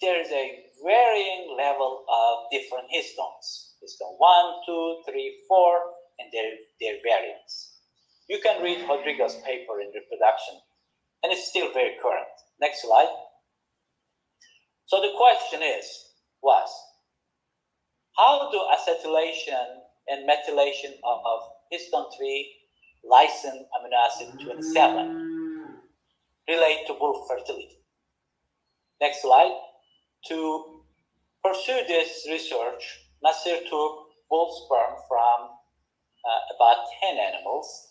there is a varying level of different histones. Histone 1, 2, 3, 4, and their variants. You can read Rodrigo's paper in Reproduction, and it's still very current. Next slide. So the question was, how do acetylation and methylation of histone 3, lysine amino acid 27 relate to bull fertility? Next slide. To pursue this research, Nasir took bull sperm from about 10 animals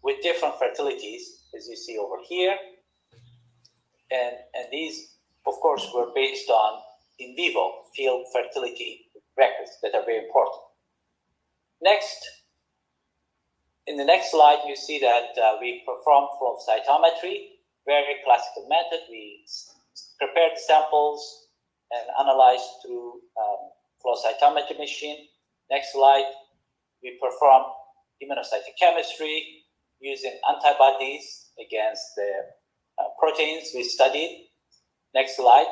with different fertilities, as you see over here. And these, of course, were based on in vivo field fertility records that are very important. Next, in the next slide, you see that we performed flow cytometry, very classical method. We prepared samples and analyzed through flow cytometry machine. Next slide, we performed immunocytochemistry using antibodies against the proteins we studied. Next slide.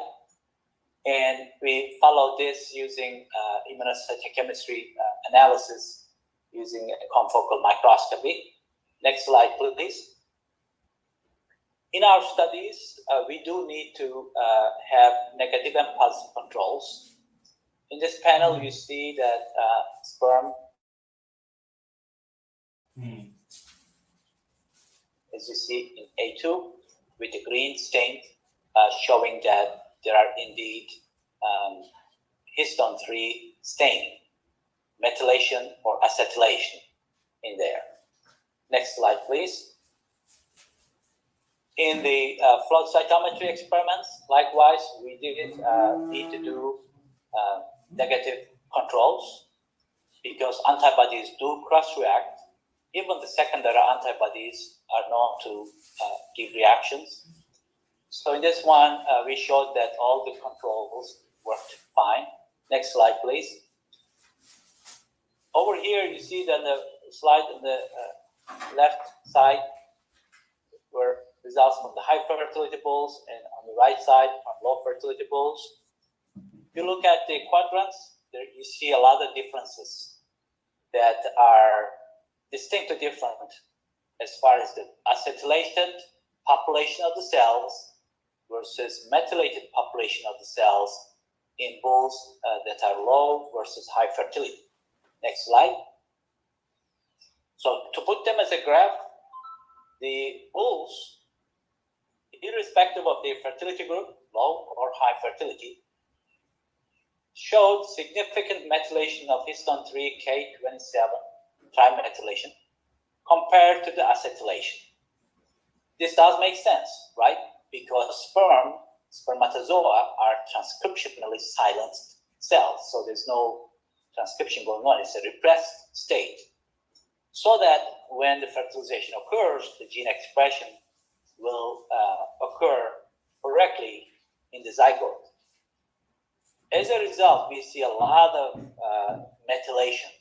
And we followed this using immunocytochemistry analysis using a confocal microscopy. Next slide, please. In our studies, we do need to have negative and positive controls. In this panel, you see that sperm, as you see in A2, with the green stain, showing that there are indeed histone 3 stain, methylation or acetylation in there. Next slide, please. In the flow cytometry experiments, likewise, we did need to do negative controls because antibodies do cross-react. Even the secondary antibodies are known to give reactions. So in this one, we showed that all the controls worked fine. Next slide, please. Over here, you see that the slide on the left side were results from the high fertility bulls, and on the right side from low fertility bulls. If you look at the quadrants, there you see a lot of differences that are distinctly different as far as the acetylated population of the cells versus methylated population of the cells in bulls that are low versus high fertility. Next slide. So to put them as a graph, the bulls, irrespective of their fertility group, low or high fertility, showed significant methylation of histone 3 K27 trimethylation compared to the acetylation. This does make sense, right? Because spermatozoa are transcriptionally silenced cells, so there's no transcription going on. It's a repressed state. So that when the fertilization occurs, the gene expression will occur correctly in the zygote. As a result, we see a lot of methylation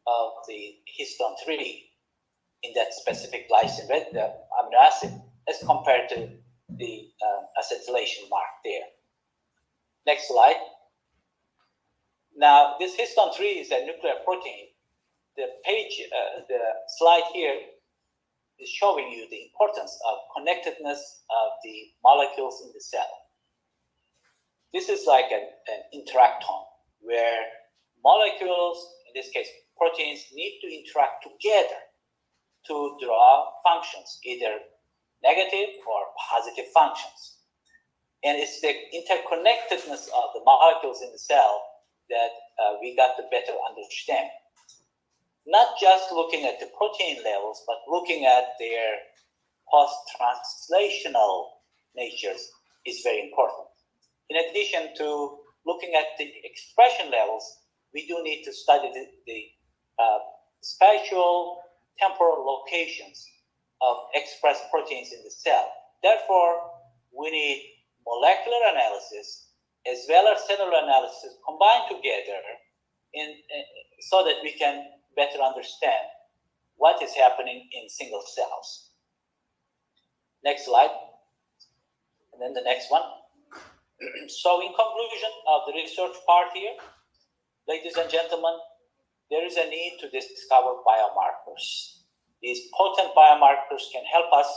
of the histone 3 in that specific glycine amino acid as compared to the acetylation mark there. Next slide. Now, this histone 3 is a nuclear protein. The slide here is showing you the importance of connectedness of the molecules in the cell. This is like an interactome where molecules, in this case proteins, need to interact together to draw functions, either negative or positive functions. And it's the interconnectedness of the molecules in the cell that we got to better understand. Not just looking at the protein levels, but looking at their post-translational natures is very important. In addition to looking at the expression levels, we do need to study the spatial temporal locations of expressed proteins in the cell. Therefore, we need molecular analysis as well as cellular analysis combined together so that we can better understand what is happening in single cells. Next slide. And then the next one. So in conclusion of the research part here, ladies and gentlemen, there is a need to discover biomarkers. These potent biomarkers can help us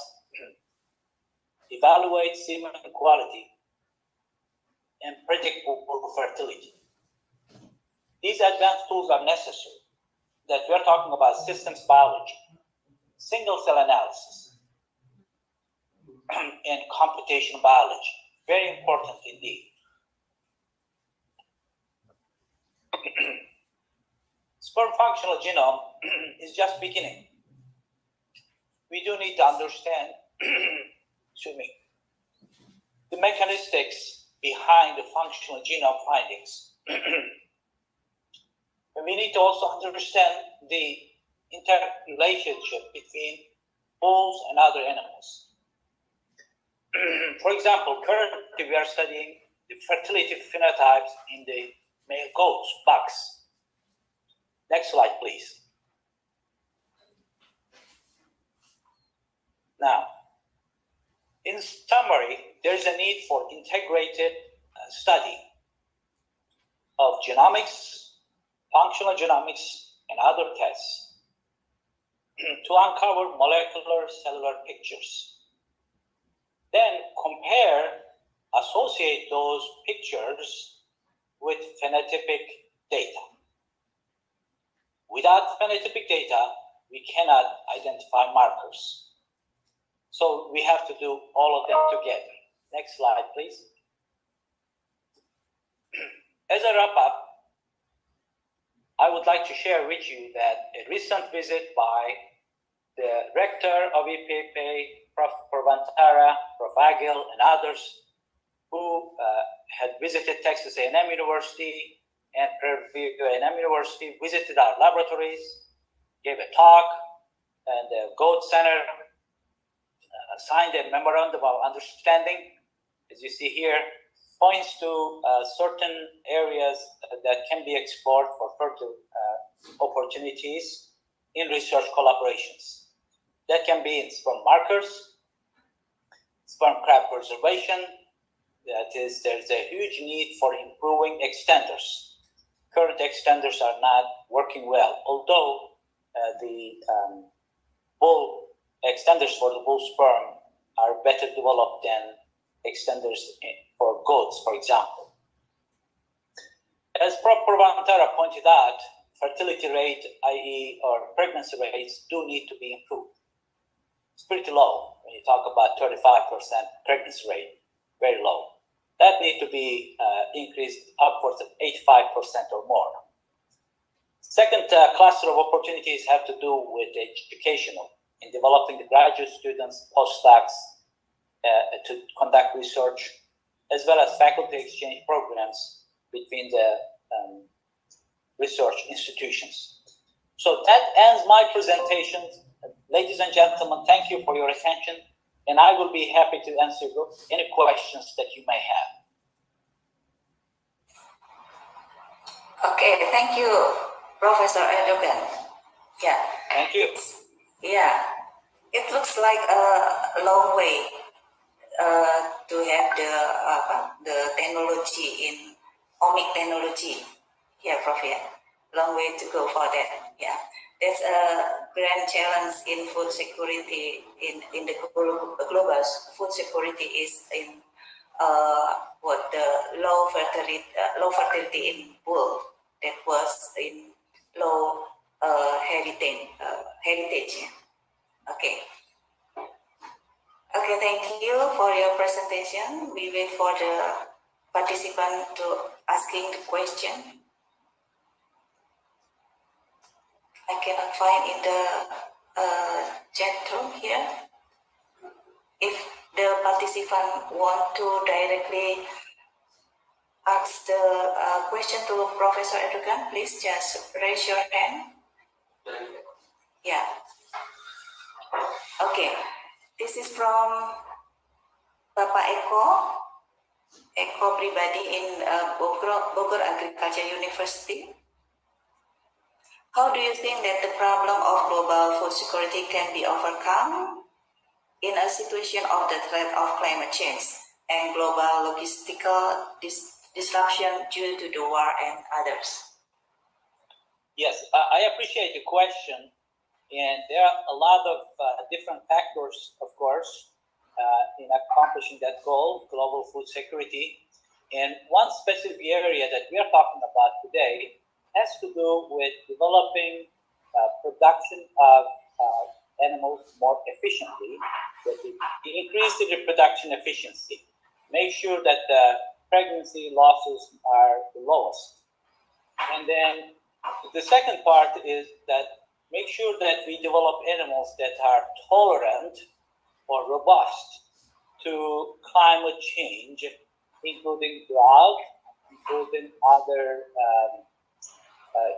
evaluate semen quality and predict fertility. These advanced tools are necessary. That we're talking about systems biology, single cell analysis, and computational biology. Very important indeed. Sperm functional genome is just beginning. We do need to understand excuse me, the mechanistics behind the functional genome findings. And we need to also understand the interrelationship between bulls and other animals. For example, currently we are studying the fertility phenotypes in the male goats, bucks. Next slide, please. Now, in summary, there is a need for integrated study of genomics, functional genomics, and other tests to uncover molecular cellular pictures. Then associate those pictures with phenotypic data. Without phenotypic data, we cannot identify markers. So we have to do all of them together. Next slide, please. As a wrap up, I would like to share with you that a recent visit by the rector of EPP, Prof. Purvantara, Prof. Agil, and others who had visited Texas A&M University and Purdue A&M University, visited our laboratories, gave a talk, and the Goat Center signed a memorandum of understanding, as you see here, points to certain areas that can be explored for further opportunities in research collaborations. That can be in sperm markers, sperm crab preservation. That is, there's a huge need for improving extenders. Current extenders are not working well, although the bull extenders for the bull sperm are better developed than extenders for goats, for example. As Prof. Purvantara pointed out, fertility rate, i.e. or pregnancy rates, do need to be improved. It's pretty low when you talk about 35% pregnancy rate, very low. That needs to be increased upwards of 85% or more. Second cluster of opportunities have to do with educational, in developing the graduate students, postdocs, to conduct research, as well as faculty exchange programs between the research institutions. So that ends my presentation. Ladies and gentlemen, thank you for your attention, and I will be happy to answer any questions that you may have. Okay, thank you, Professor Erdogan, Yeah. Thank you. Yeah. It looks like a long way to have the technology in omic technology. Yeah, Prof. Yeah. Long way to go for that. Yeah. There's a grand challenge in food security in the global food security is in what the low fertility in wool that was in low heritage. Yeah. Okay. Okay, thank you for your presentation. We wait for the participant to asking the question. I cannot find in the chat room here. If the participant want to directly ask the question to Professor Erdogan, please just raise your hand. Yeah. Okay. This is from Bapak Eko pribadi in Bogor Agriculture University. How do you think that the problem of global food security can be overcome in a situation of the threat of climate change and global logistical disruption due to the war and others? Yes, I appreciate the question. And there are a lot of different factors, of course, in accomplishing that goal, global food security. And one specific area that we are talking about today has to do with developing production of animals more efficiently, that increase the reproduction efficiency, make sure that the pregnancy losses are the lowest. And then the second part is that make sure that we develop animals that are tolerant or robust to climate change, including drought, including other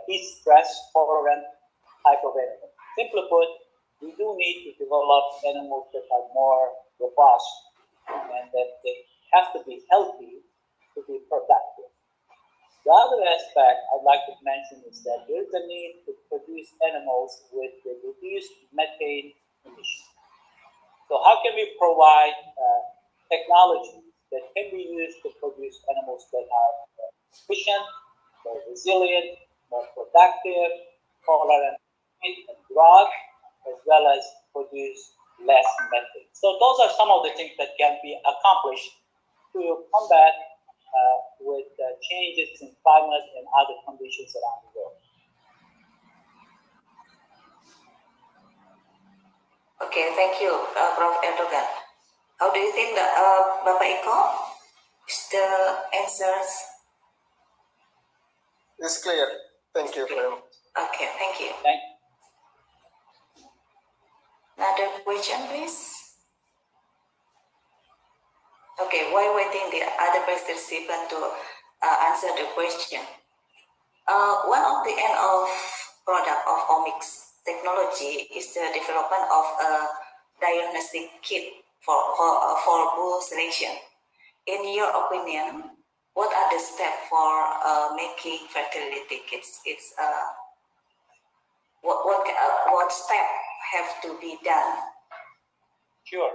heat stress tolerant type of animal. Simply put, we do need to develop animals that are more robust and that they have to be healthy to be productive. The other aspect I'd like to mention is that there is a need to produce animals with the reduced methane emission. So how can we provide technology that can be used to produce animals that are more efficient, more resilient, more productive, tolerant heat and drought, as well as produce less methane. So those are some of the things that can be accomplished to combat with changes in climate and other conditions around the world. Okay, thank you, Prof. Erdogan. How do you think that Bapak Eko is the answers? It's clear. Thank you very much. Okay, thank you. Thank you. Another question, please. Okay, while waiting the other participant to answer the question, one of the end of product of omics technology is the development of a diagnostic kit for bull selection. In your opinion, what are the steps for making fertility kits? It's what step have to be done? Sure.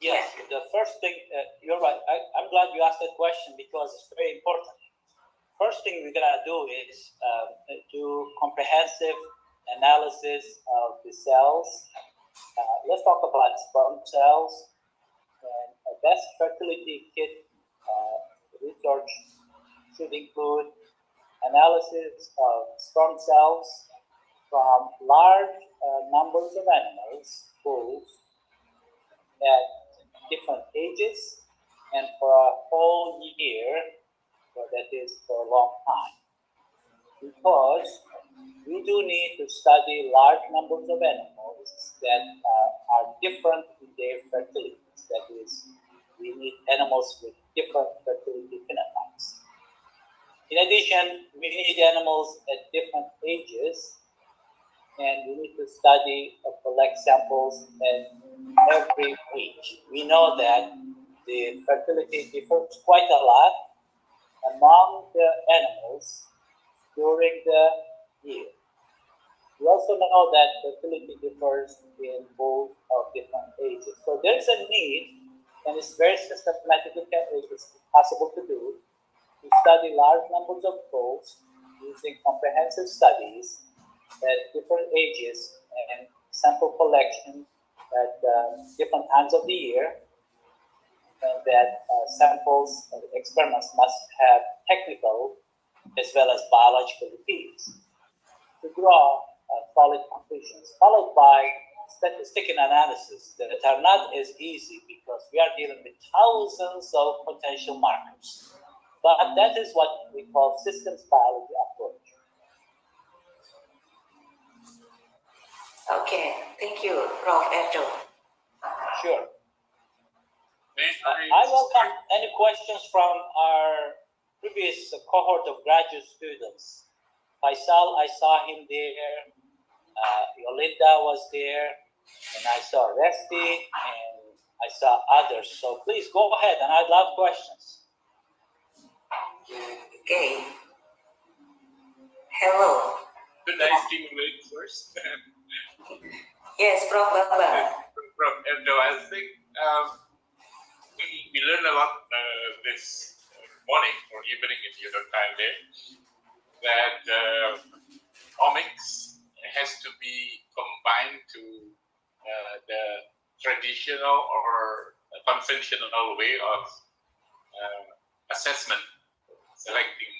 Yes. The first thing, you're right. I'm glad you asked that question because it's very important. First thing we're gonna do is do comprehensive analysis of the cells. Let's talk about sperm cells. And a best fertility kit research should include analysis of sperm cells from large numbers of animals, bulls, at different ages and for a whole year, or that is for a long time. Because we do need to study large numbers of animals that are different in their fertility. That is, we need animals with different fertility phenotypes. In addition, we need animals at different ages, and we need to study or collect samples at every age. We know that the fertility differs quite a lot among the animals during the year. We also know that fertility differs in both of different ages. So there's a need, and it's very systematically it's possible to do, to study large numbers of bulls using comprehensive studies at different ages and sample collection at different times of the year, and that samples and experiments must have technical as well as biological repeats to draw solid conclusions, followed by statistical analysis that are not as easy because we are dealing with thousands of potential markers. But that is what we call systems biology approach. Okay, thank you, Prof. Edo. Sure. I welcome any questions from our previous cohort of graduate students. Faisal, I saw him there. Yolinda was there, and I saw Resti, and I saw others. So please go ahead, and I'd love questions. Okay. Hello. Could I stimulate first? Yes, Prof. Bambang. From Edo, I think we learned a lot this morning or evening in your time there, that omics has to be combined to the traditional or conventional way of assessment, selecting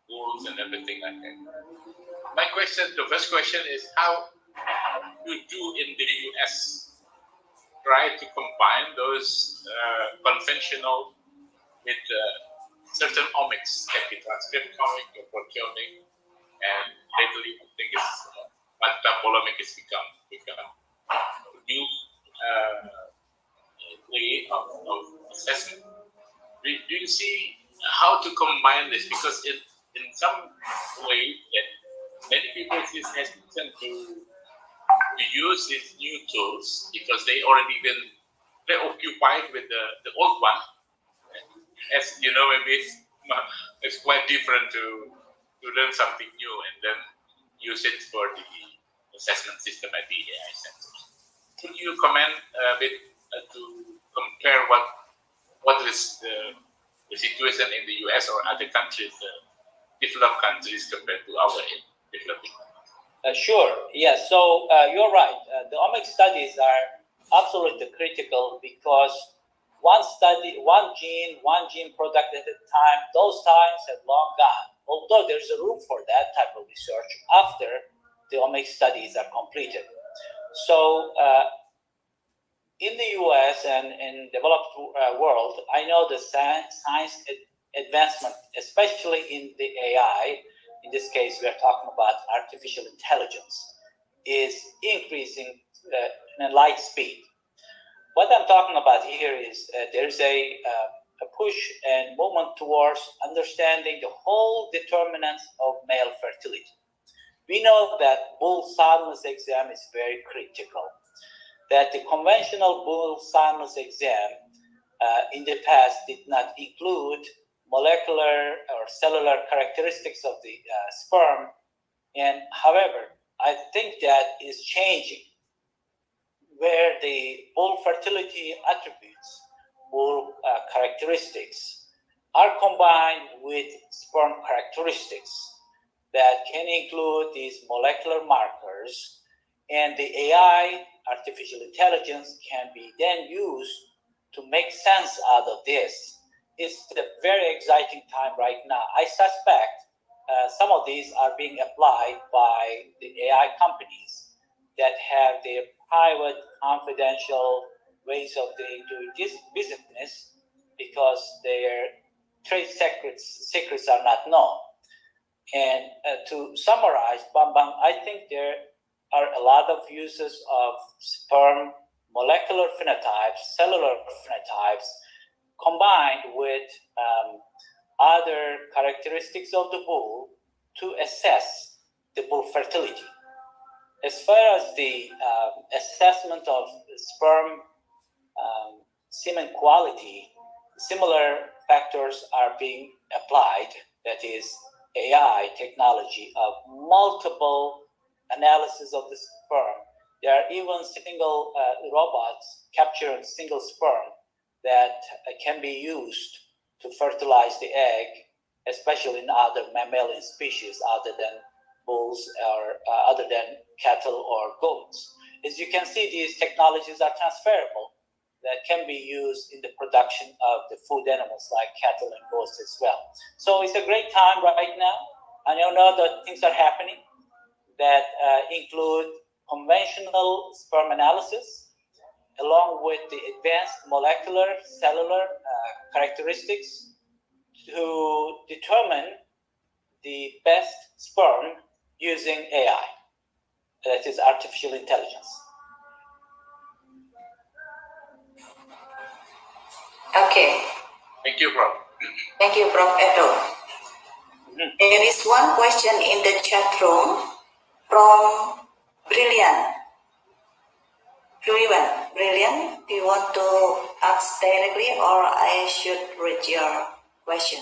goals and everything like that. My question, the first question is, how you do in the US try to combine those conventional with certain omics, can be transcriptomic or proteomic, and lately I think it's metabolomic has become a new way of assessment. Do you see how to combine this? Because in some way that many people is hesitant to use these new tools because they already been preoccupied with the old one. As you know, maybe it's quite different to learn something new and then use it for the assessment system at the AI centers. Could you comment a bit to compare what is the situation in the US or other countries, developed countries, compared to our developing countries? Sure. Yes. So you're right. The omics studies are absolutely critical because one gene product at a time, those times have long gone. Although there's a room for that type of research after the omics studies are completed. So in the US and in developed world, I know the science advancement, especially in the AI, in this case, we are talking about artificial intelligence, is increasing in light speed. What I'm talking about here is there's a push and movement towards understanding the whole determinants of male fertility. We know that bull soundness exam is very critical, that the conventional bull soundness exam in the past did not include molecular or cellular characteristics of the sperm. And however, I think that is changing, where the bull fertility attributes, bull characteristics, are combined with sperm characteristics that can include these molecular markers, and the AI, artificial intelligence, can be then used to make sense out of this. It's a very exciting time right now. I suspect some of these are being applied by the AI companies that have their private, confidential ways of doing this business because their trade secrets are not known. And to summarize, Bambang, I think there are a lot of uses of sperm molecular phenotypes, cellular phenotypes, combined with other characteristics of the bull to assess the bull fertility. As far as the assessment of sperm semen quality, similar factors are being applied, that is AI technology of multiple analysis of the sperm. There are even single robots capturing single sperm that can be used to fertilize the egg, especially in other mammalian species other than bulls or other than cattle or goats. As you can see, these technologies are transferable that can be used in the production of the food animals like cattle and goats as well. So it's a great time right now. I know that things are happening that include conventional sperm analysis along with the advanced molecular cellular characteristics to determine the best sperm using AI, that is artificial intelligence. Okay. Thank you, Prof. Thank you, Prof. Edo. There is one question in the chat room from Brilliant. Brilliant, do you want to ask directly or I should read your question?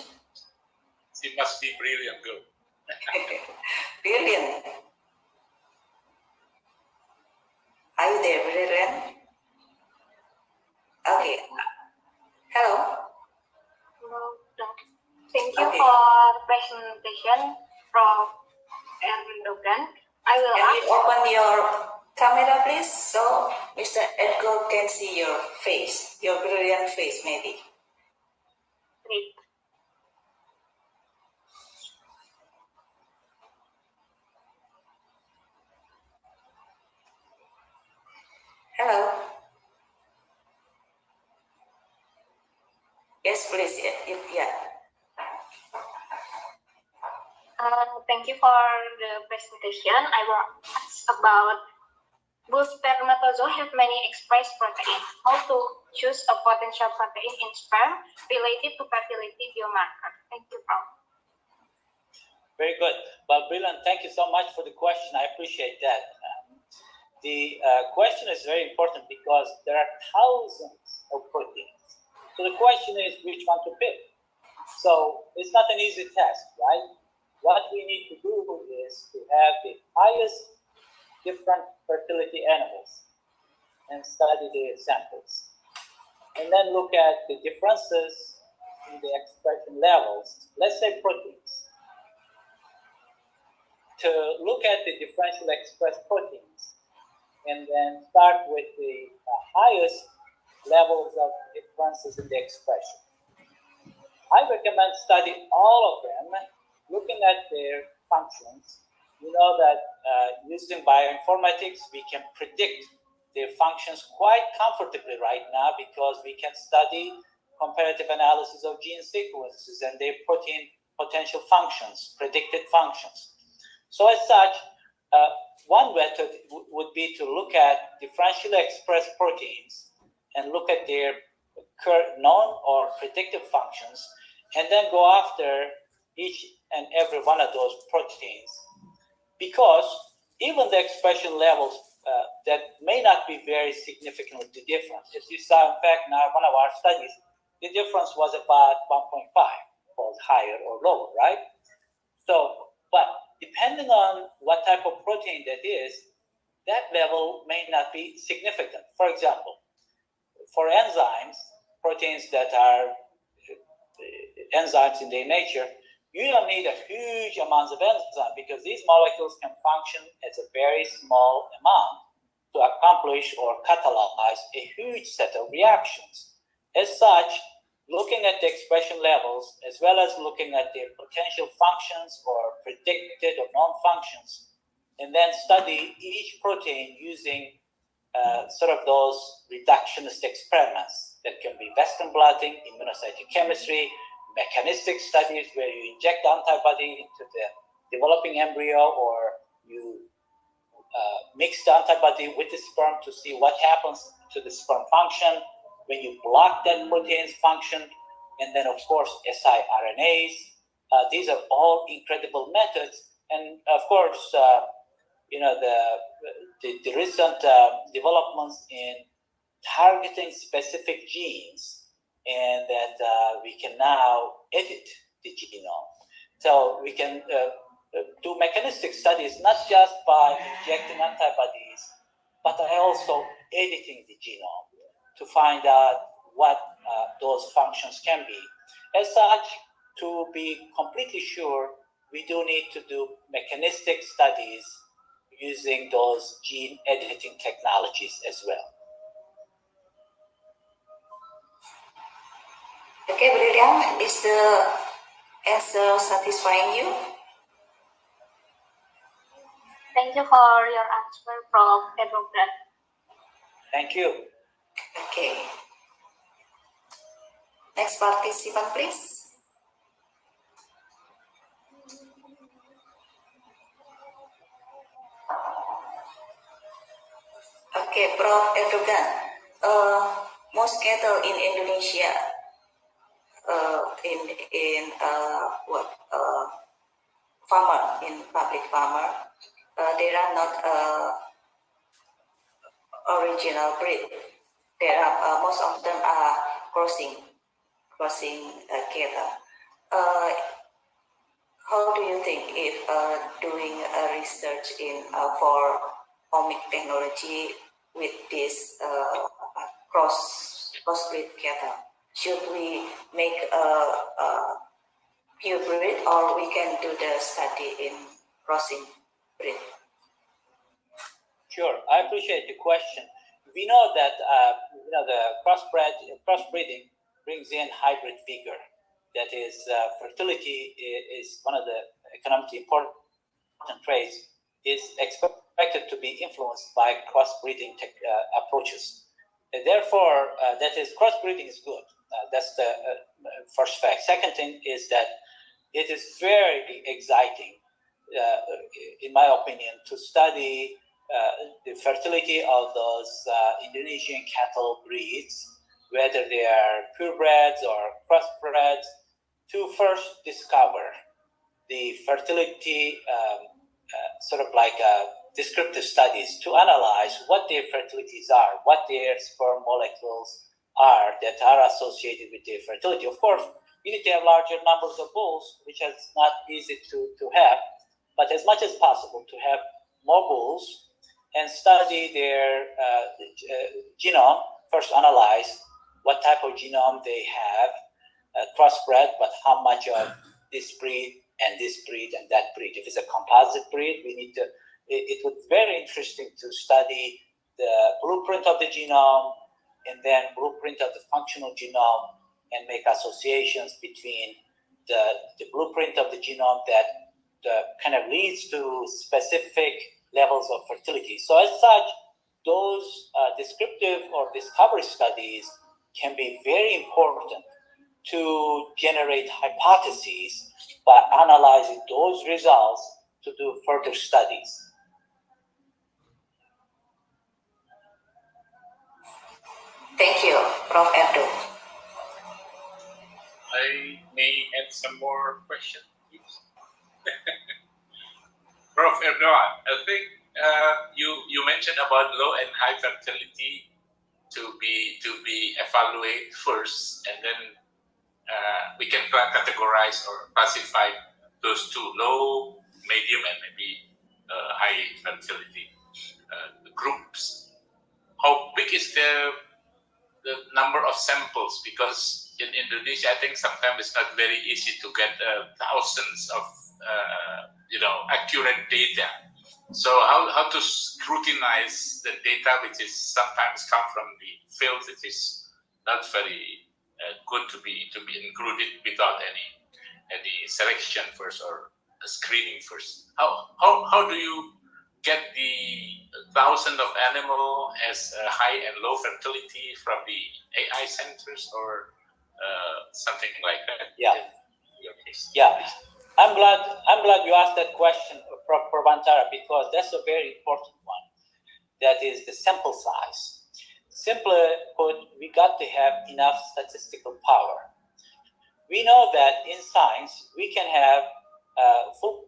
She must be brilliant girl. Brilliant. Are you there, Brilliant? Okay. Hello. Hello. Thank you Okay. for presentation from Erdogan. I will Can you ask. open your camera, please, so Mr. Edgar can see your face, your brilliant face, maybe. Wait. Hello. Yes, please. Yeah. Thank you for the presentation. I will ask about both spermatozoa have many expressed proteins. How to choose a potential protein in sperm related to fertility biomarker? Thank you, Prof. Very good. Well, Brilliant, thank you so much for the question. I appreciate that. The question is very important because there are thousands of proteins. So the question is which one to pick. So it's not an easy task, right? What we need to do is to have the highest different fertility animals and study the samples. And then look at the differences in the expression levels, let's say proteins. To look at the differential expressed proteins and then start with the highest levels of differences in the expression. I recommend studying all of them, looking at their functions. You know that using bioinformatics, we can predict their functions quite comfortably right now because we can study comparative analysis of gene sequences and their protein potential functions, predicted functions. So as such, one method would be to look at differentially expressed proteins and look at their known or predictive functions, and then go after each and every one of those proteins. Because even the expression levels that may not be very significantly different. As you saw, in fact, in one of our studies, the difference was about 1.5 fold higher or lower, right? So, but depending on what type of protein that is, that level may not be significant. For example, for enzymes, proteins that are enzymes in their nature, you don't need a huge amounts of enzyme because these molecules can function as a very small amount to accomplish or catalyze a huge set of reactions. As such, looking at the expression levels as well as looking at their potential functions or predicted or known functions, and then study each protein using sort of those reductionist experiments that can be Western blotting, immunocytochemistry, mechanistic studies where you inject antibody into the developing embryo or you mix the antibody with the sperm to see what happens to the sperm function when you block that protein's function, and then of course siRNAs. These are all incredible methods, and of course you know the recent developments in targeting specific genes, and that we can now edit the genome. So we can do mechanistic studies, not just by injecting antibodies, but also editing the genome to find out what those functions can be. As such, to be completely sure, we do need to do mechanistic studies using those gene editing technologies as well. Okay, Brilliant. Is the answer satisfying you? Thank you for your answer, Prof. Edward. Thank you. Okay. Next participant, please. Okay, Prof. Erdogan. Most cattle in Indonesia, farmer in public farmer, they are not original breed. There are most of them are crossing cattle. How do you think if doing research in for omic technology with this crossbreed cattle, should we make a pure breed or we can do the study in crossing breed? Sure, I appreciate the question. We know that the crossbreeding brings in hybrid vigor. That is, fertility is one of the economically important traits. Is expected to be influenced by crossbreeding approaches. Therefore, that is, crossbreeding is good. That's the first fact. Second thing is that it is very exciting, in my opinion, to study the fertility of those Indonesian cattle breeds, whether they are purebreds or crossbreds, to first discover the fertility, sort of like descriptive studies, to analyze what their fertilities are, what their sperm molecules are that are associated with their fertility. Of course, you need to have larger numbers of bulls, which is not easy to have, but as much as possible to have more bulls and study their genome, first analyze what type of genome they have, crossbred, but how much of this breed and this breed and that breed. If it's a composite breed, we need to, it would be very interesting to study the blueprint of the genome and then blueprint of the functional genome and make associations between the blueprint of the genome that kind of leads to specific levels of fertility. So as such, those descriptive or discovery studies can be very important to generate hypotheses by analyzing those results to do further studies. Thank you, Prof. Abdul. I may add some more questions, please. Prof. Erdogan, I think you mentioned about low and high fertility to be evaluated first, and then we can categorize or classify those two, low, medium, and maybe high fertility groups. How big is the number of samples? Because in Indonesia, I think sometimes it's not very easy to get thousands of accurate data. So how to scrutinize the data, which is sometimes come from the field, which is not very good to be included without any selection first or screening first. How do you get the thousands of animal as high and low fertility from the AI centers or something like that? Yeah. In your case. Yeah. I'm glad you asked that question, Prof. Bantara, because that's a very important one. That is the sample size. Simply put, we got to have enough statistical power. We know that in science, we can have full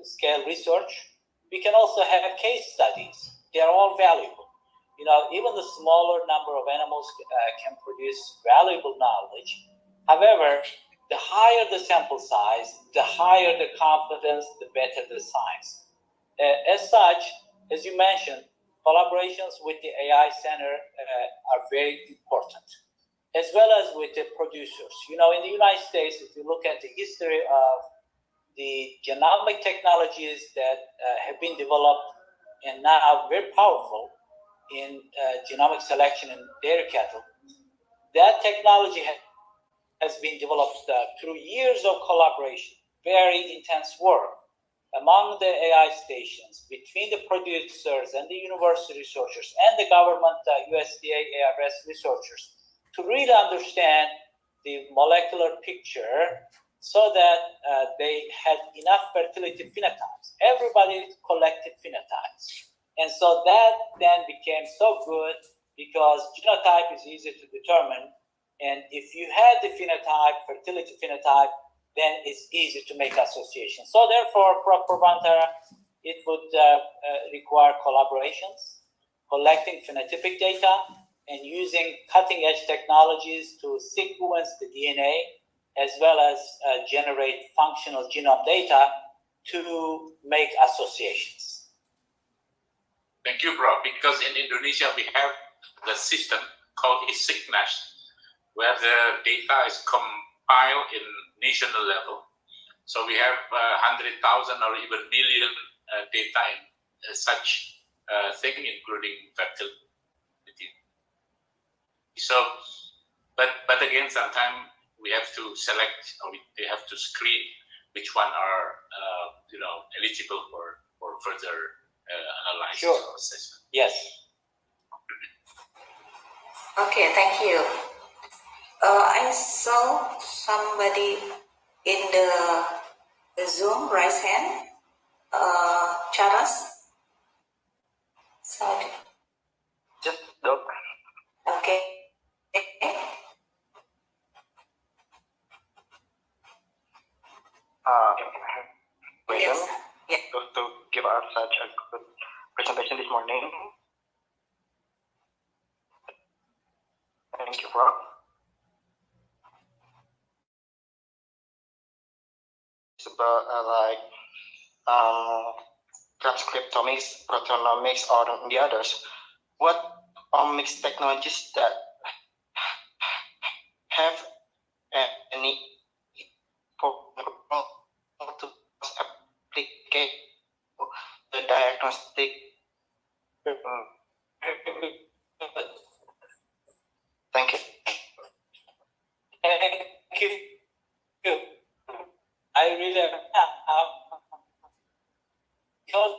scale research. We can also have case studies. They are all valuable. Even the smaller number of animals can produce valuable knowledge. However, the higher the sample size, the higher the confidence, the better the science. As such, as you mentioned, collaborations with the AI Center are very important, as well as with the producers. You know, in the United States, if you look at the history of the genomic technologies that have been developed and now very powerful in genomic selection in dairy cattle, that technology has been developed through years of collaboration, very intense work among the AI stations, between the producers and the university researchers and the government, USDA, ARS researchers, to really understand the molecular picture so that they had enough fertility phenotypes. Everybody collected phenotypes. And so that then became so good because genotype is easy to determine. And if you had the phenotype, fertility phenotype, then it's easy to make associations. So therefore, Prof. Bantara, it would require collaborations, collecting phenotypic data, and using cutting-edge technologies to sequence the DNA, as well as generate functional genome data to make associations. Thank you, Prof. Because in Indonesia, we have the system called ISIGNAS, where the data is compiled in national level. So we have 100,000 or even million data in such thing, including fertility. So, but again, sometimes we have to select, or we have to screen which one are eligible for further analysis Sure. or assessment. Yes. Okay, thank you. I saw somebody in the Zoom raise hand. Charles. Sorry. Yes, Doc. Okay. Question Yes. Yeah. to give us such a good presentation this morning. Thank you, Prof. It's about transcriptomics, proteomics, or the others. What omics technologies that have any to applicate the diagnostic? Thank you. Thank you. I really because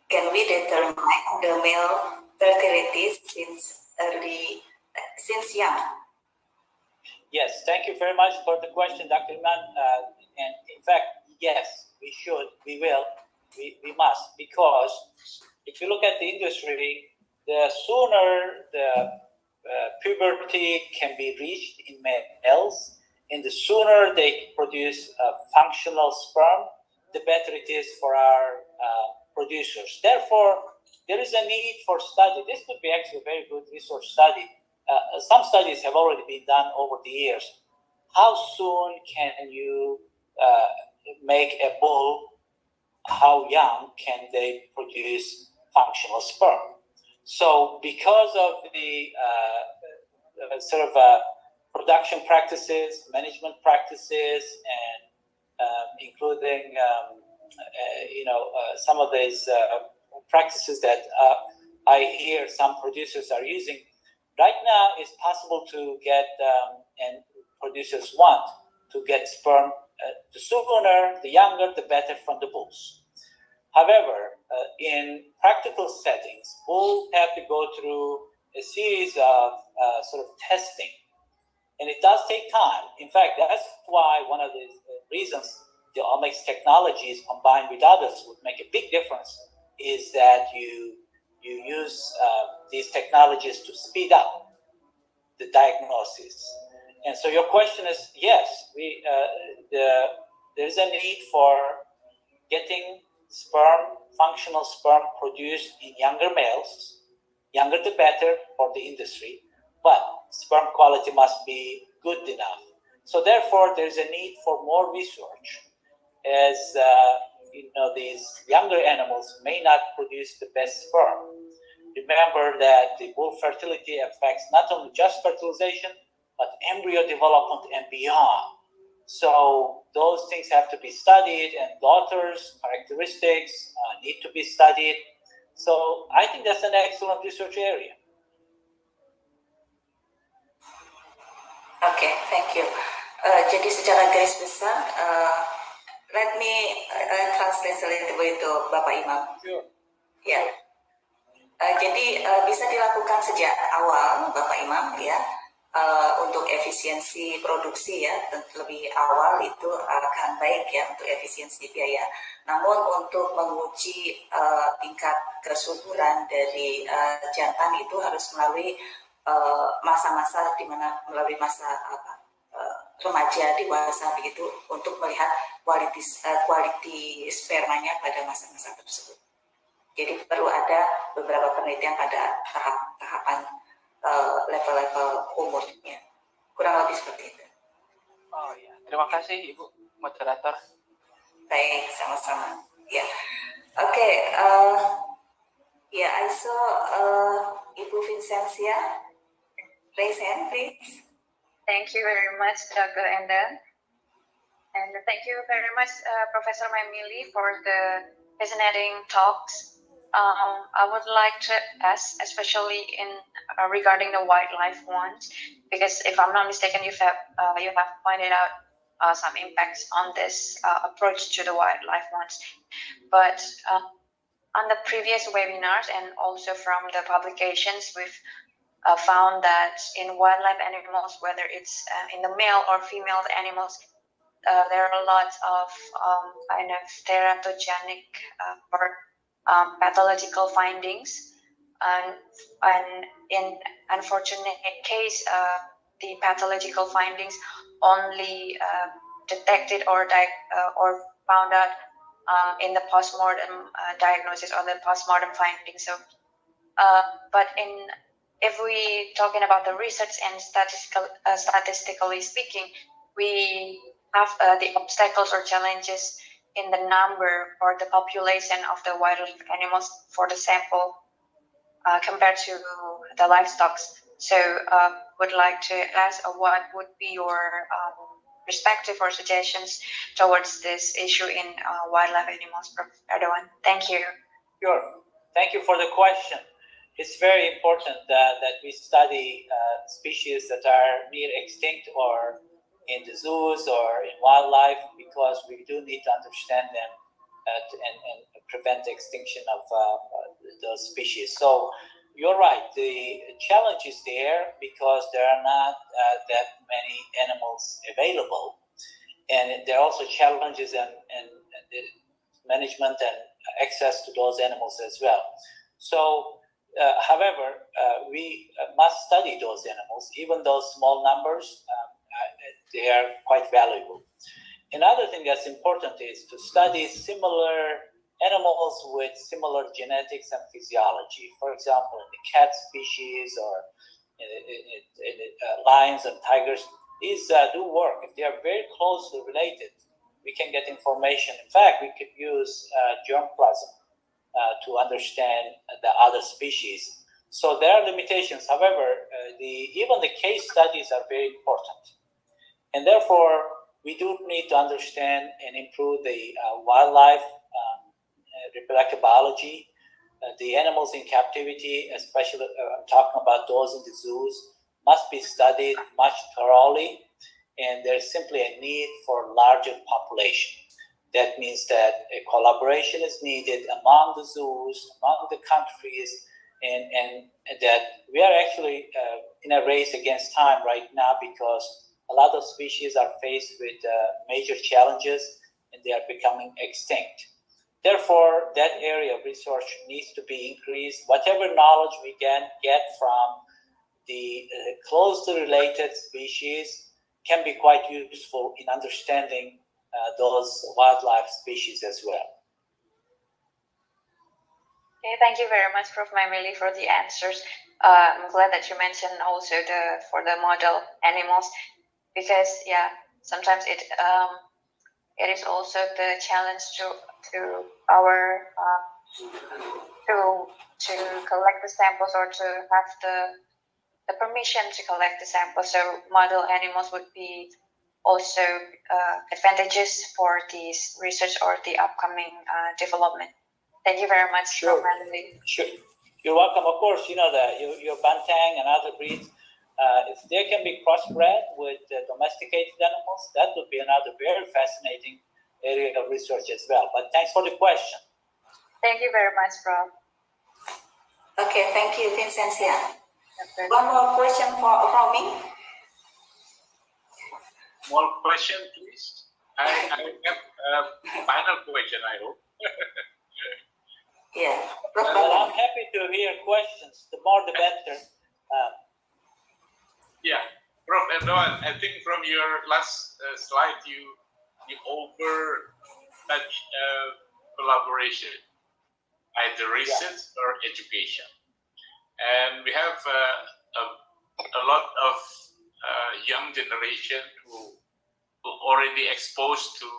can we determine the male fertility since young? Yes, thank you very much for the question, Dr. Iman. And in fact, yes, we should, we will, we must, because if you look at the industry, the sooner the puberty can be reached in males, and the sooner they produce functional sperm, the better it is for our producers. Therefore, there is a need for study. This could be actually a very good research study. Some studies have already been done over the years. How soon can you make a bull? How young can they produce functional sperm? So, because of the production practices, management practices, and including some of these practices that I hear some producers are using. Right now, it's possible to get, and producers want to get sperm. The sooner, the younger, the better from the bulls. However, in practical settings, bulls have to go through a series of testing, and it does take time. In fact, that's why one of the reasons the omics technologies combined with others would make a big difference is that you use these technologies to speed up the diagnosis. And so your question is, yes, there's a need for getting functional sperm produced in younger males. Younger the better for the industry, but sperm quality must be good enough. So therefore, there's a need for more research, as these younger animals may not produce the best sperm. Remember that the bull fertility affects not only just fertilization, but embryo development and beyond. So those things have to be studied, and daughters' characteristics need to be studied. So I think that's an excellent research area. Okay, thank you. Jadi secara garis besar, let me translate a little bit to Bapak Imam. Sure. Ya. Jadi bisa dilakukan sejak awal, Bapak Imam, ya. Untuk efisiensi produksi ya, lebih awal itu akan baik ya untuk efisiensi biaya. Namun untuk menguji tingkat kesuburan dari jantan itu harus melalui masa-masa di mana melalui masa remaja dewasa begitu untuk melihat quality spermanya pada masa-masa tersebut. Jadi perlu ada beberapa penelitian pada tahapan level-level umurnya. Kurang lebih seperti itu. Oh ya, terima kasih Ibu moderator. Baik, sama-sama. Ya, oke. I saw Ibu Vincentia. Raise hand, please. Thank you very much, Dr. Enda. And thank you very much, Professor Mamili, for the fascinating talks. I would like to ask, especially in regarding the wildlife ones, because if I'm not mistaken, you have pointed out some impacts on this approach to the wildlife ones. But on the previous webinars and also from the publications, we've found that in wildlife animals, whether it's in the male or female animals, there are lots of kind of teratogenic or pathological findings, and in unfortunate case, the pathological findings only detected or found out in the postmortem diagnosis or the postmortem findings. So, but if we talking about the research and statistically speaking, we have the obstacles or challenges in the number or the population of the wildlife animals for the sample compared to the livestock. So would like to ask what would be your perspective or suggestions towards this issue in wildlife animals, Professor Erdogan? Thank you. Sure. Thank you for the question. It's very important that we study species that are near extinct or in the zoos or in wildlife, because we do need to understand them and prevent extinction of those species. So you're right, the challenge is there because there are not that many animals available, and there are also challenges in the management and access to those animals as well. So however, we must study those animals. Even those small numbers, they are quite valuable. Another thing that's important is to study similar animals with similar genetics and physiology. For example, in the cat species or in lions and tigers, these do work. If they are very closely related, we can get information. In fact, we could use germplasm to understand the other species. So there are limitations. However, even the case studies are very important. And therefore, we do need to understand and improve the wildlife reproductive biology, the animals in captivity, especially I'm talking about those in the zoos, must be studied much thoroughly, and there's simply a need for larger population. That means that a collaboration is needed among the zoos, among the countries, and that we are actually in a race against time right now because a lot of species are faced with major challenges and they are becoming extinct. Therefore, that area of research needs to be increased. Whatever knowledge we can get from the closely related species can be quite useful in understanding those wildlife species as well. Okay, thank you very much, Prof. Maimili, for the answers. I'm glad that you mentioned also for the model animals, because sometimes it is also the challenge to our to collect the samples or to have the permission to collect the samples. So model animals would be also advantageous for this research or the upcoming development. Thank you very much, Sure. Prof. Maimili. Sure. You're welcome. Of course, you know that your banteng and other breeds, if they can be crossbred with domesticated animals, that would be another very fascinating area of research as well. But thanks for the question. Thank you very much, Prof. Okay, thank you, Vincentia. One more question from me. More question, please. I have a final question, I hope. Yeah, Well, I'm happy to hear questions. The more, the better. Yeah, Prof. Erdogan, I think from your last slide, you offer such collaboration, either research or education, and we have a lot of young generation who already exposed to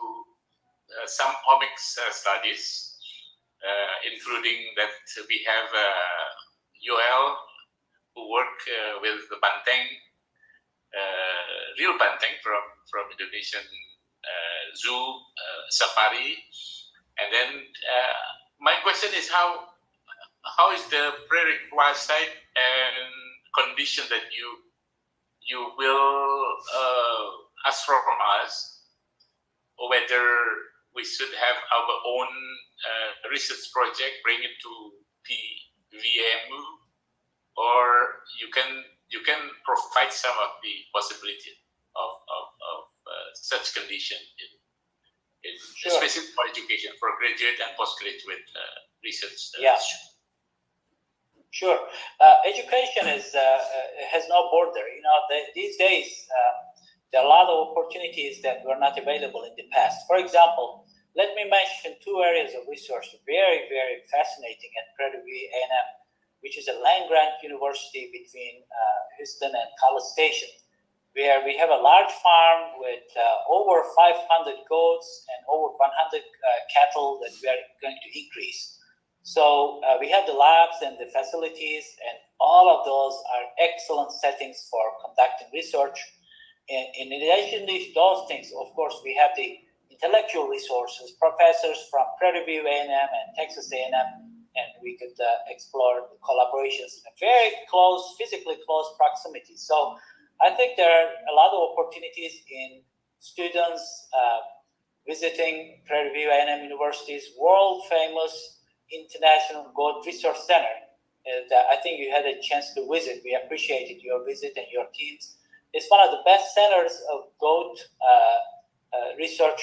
some omics studies, including that we have UL who work with the banteng, real banteng from Indonesian zoo safari, and then my question is how is the prerequisite and condition that you will ask from us, whether we should have our own research project, bring it to VMU, or you can provide some of the possibility of such condition in Sure. especially for education, for graduate and postgraduate research. Sure. Education has no border. You know, these days there are a lot of opportunities that were not available in the past. For example, let me mention two areas of research, very, very fascinating at Prairie View A&M, which is a land-grant university between Houston and College Station, where we have a large farm with over 500 goats and over 100 cattle that we are going to increase. So we have the labs and the facilities, and all of those are excellent settings for conducting research. And in addition to those things, of course, we have the intellectual resources, professors from Prairie View A&M and Texas A&M, and we could explore the collaborations in a very close, physically close proximity. So I think there are a lot of opportunities in students visiting Prairie View A&M University's world-famous International Goat Research Center. And I think you had a chance to visit. We appreciated your visit and your teams. It's one of the best centers of goat research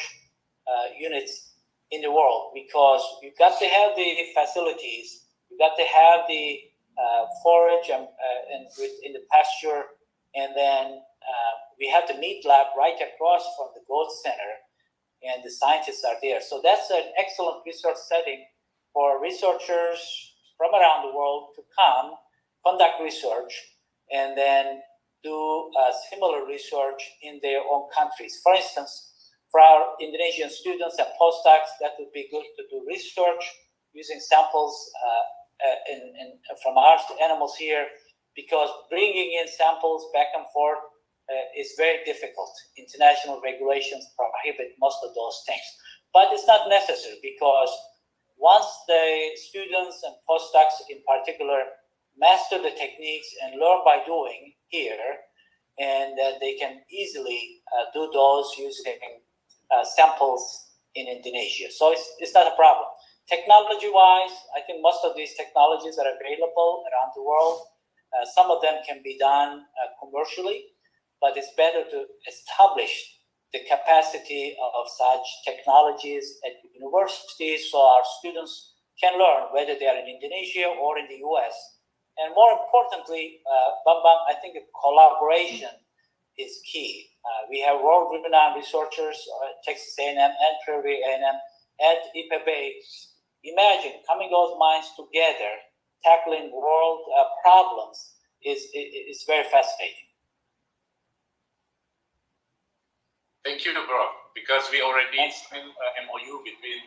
units in the world, because you got to have the facilities, you got to have the forage and in the pasture, and then we have the meat lab right across from the goat center, and the scientists are there. So that's an excellent research setting for researchers from around the world to come, conduct research, and then do similar research in their own countries. For instance, for our Indonesian students and postdocs, that would be good to do research using samples from our animals here, because bringing in samples back and forth is very difficult. International regulations prohibit most of those things. But it's not necessary, because once the students and postdocs in particular master the techniques and learn by doing here, and they can easily do those using samples in Indonesia. So it's not a problem. Technology-wise, I think most of these technologies are available around the world. Some of them can be done commercially, but it's better to establish the capacity of such technologies at universities so our students can learn, whether they are in Indonesia or in the US. And more importantly, Bambang, I think collaboration is key. We have world-renowned researchers at Texas A&M and Prairie A&M at IPB. Imagine coming those minds together, tackling world problems is very fascinating. Thank you, bro. Because we already signed an MOU between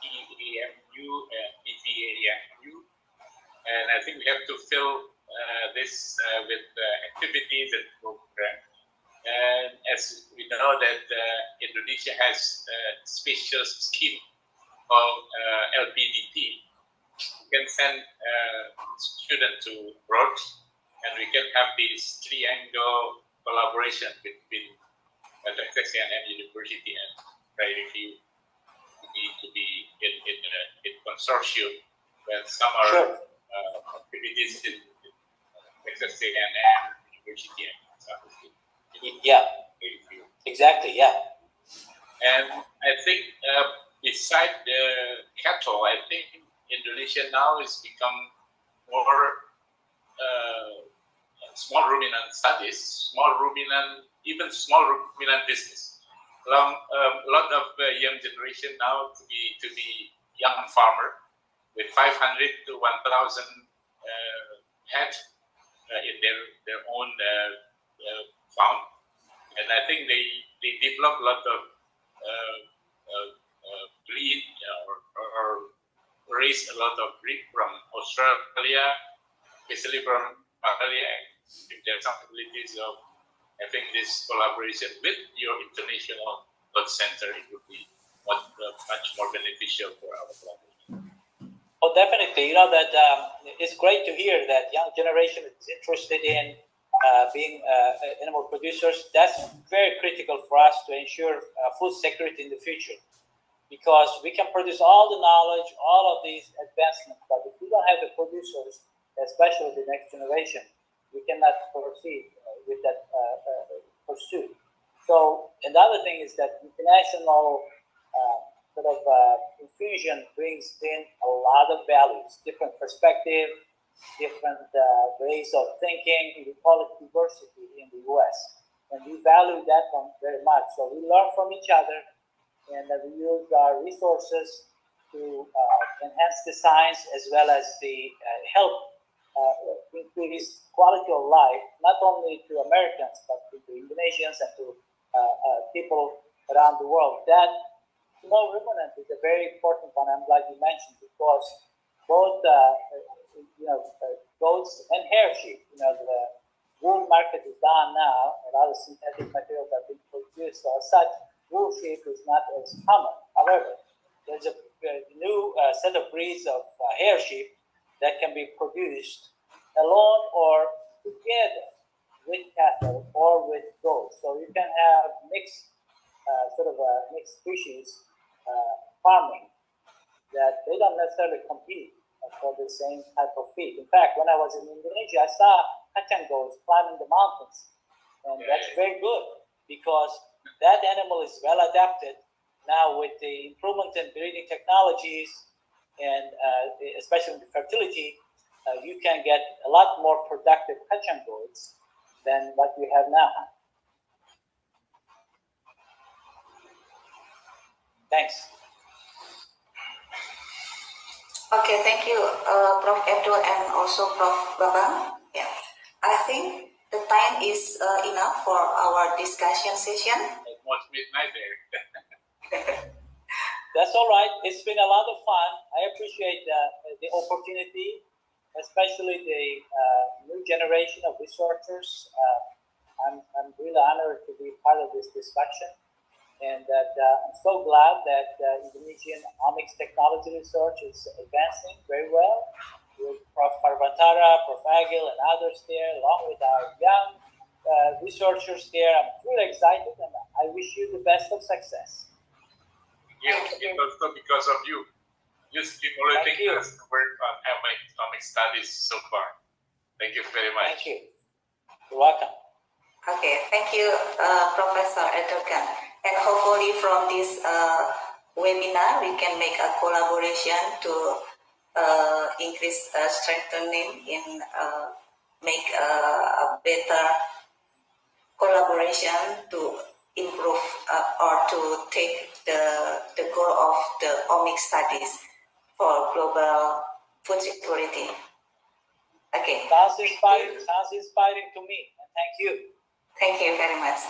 EAMU and EVAMU, and I think we have to fill this with activities and program. And as we know that Indonesia has a special scheme called LPDT, we can send students to abroad, and we can have this triangle collaboration between Texas A&M University and Prairie View to be in consortium, when some are activities in Texas A&M University and South. Yeah, exactly. Yeah, and I think beside the cattle, I think Indonesia now has become more small ruminant studies, even small ruminant business. A lot of young generation now to be young farmer with 500 to 1,000 head in their own farm, and I think they develop a lot of breed or raise a lot of breed from Australia, especially from Australia. If there's some abilities of having this collaboration with your international birth center, it would be much more beneficial for our collaboration. Oh, definitely. You know that it's great to hear that young generation is interested in being animal producers. That's very critical for us to ensure food security in the future, because we can produce all the knowledge, all of these advancements, but if we don't have the producers, especially the next generation, we cannot proceed with that pursuit. So another thing is that international infusion brings in a lot of values, different perspective, different ways of thinking. We call it diversity in the US, and we value that one very much. So we learn from each other, and we use our resources to enhance the science as well as the help increase quality of life, not only to Americans, but to Indonesians and to people around the world. That small ruminant is a very important one. I'm glad you mentioned, because both goats and hair sheep, the wool market is down now, and other synthetic materials are being produced. So as such, wool sheep is not as common. However, there's a new set of breeds of hair sheep that can be produced alone or together with cattle or with goats. So you can have mixed sort of mixed species farming, that they don't necessarily compete for the same type of feed. In fact, when I was in Indonesia, I saw kacang goats climbing the mountains, and that's very good because that animal is well adapted. Now with the improvement in breeding technologies and especially the fertility, you can get a lot more productive kacang goats than what you have now. Thanks. Okay, thank you, Prof. Edo and also Prof. Babang. Yeah, I think the time is enough for our discussion session. Almost midnight there. That's all right. It's been a lot of fun. I appreciate the opportunity, especially the new generation of researchers. I'm really honored to be part of this discussion. And that I'm so glad that Indonesian omics technology research is advancing very well with Prof. Parvantara, Prof. Agil, and others there, along with our young researchers there. I'm really excited, and I wish you the best of success. It's also because of you. You stimulating us to work on omic studies so far. Thank you very much. Thank you. You're welcome. Okay, thank you, Professor Erdogan. And hopefully from this webinar, we can make a collaboration to increase strengthening in make a better collaboration to improve or to take the goal of the omic studies for global food security. Okay. Sounds inspiring to me. And thank you. Thank you very much.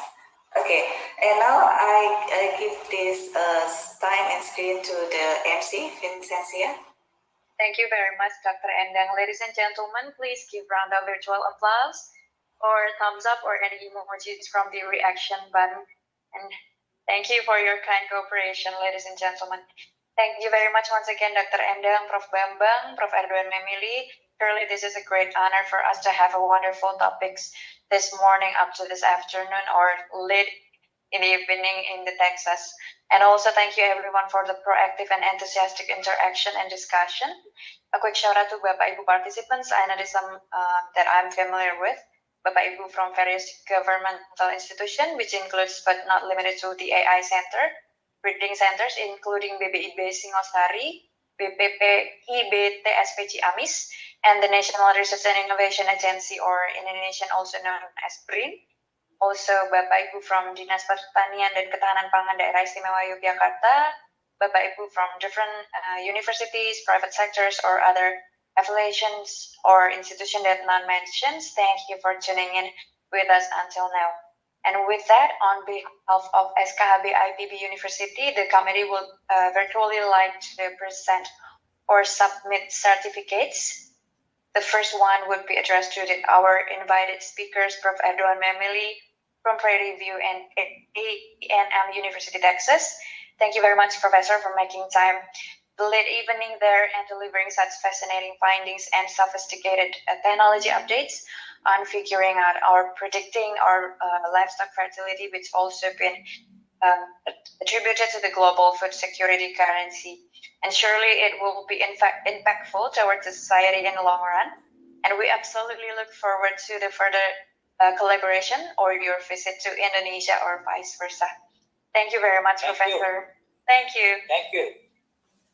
Okay, and now I give this time and screen to the MC, Vincentia. Thank you very much, Dr. Endang. Ladies and gentlemen, please give round of virtual applause or thumbs up or any emojis from the reaction button. And thank you for your kind cooperation, ladies and gentlemen. Thank you very much once again, Dr. Endang, Prof. Bambang, Prof. Erdogan Memili. Surely this is a great honor for us to have a wonderful topics this morning up to this afternoon or late in the evening in the Texas. And also thank you everyone for the proactive and enthusiastic interaction and discussion. A quick shout out to Bapak Ibu participants. I know there's some that I'm familiar with. Bapak Ibu from various governmental institutions, which includes but not limited to the AI Center, breeding centers, including BBIB Singosari, BPP IBT SPC AMIS, and the National Research and Innovation Agency, or in Indonesian also known as BRIN. Also Bapak Ibu from Dinas Pertanian dan Ketahanan Pangan Daerah Istimewa Yogyakarta, Bapak Ibu from different universities, private sectors, or other affiliations or institutions that none mentions. Thank you for tuning in with us until now. And with that, on behalf of SKHB IPB University, the committee will virtually like to present or submit certificates. The first one would be addressed to our invited speakers, Prof. Erdogan Memili from Prairie View and A&M University, Texas. Thank you very much, Professor, for making time the late evening there and delivering such fascinating findings and sophisticated technology updates on figuring out or predicting our livestock fertility, which also been attributed to the global food security currency. And surely it will be in fact impactful towards the society in the long run. And we absolutely look forward to the further collaboration or your visit to Indonesia or vice versa. Thank you very much, Professor. Thank you. Thank you.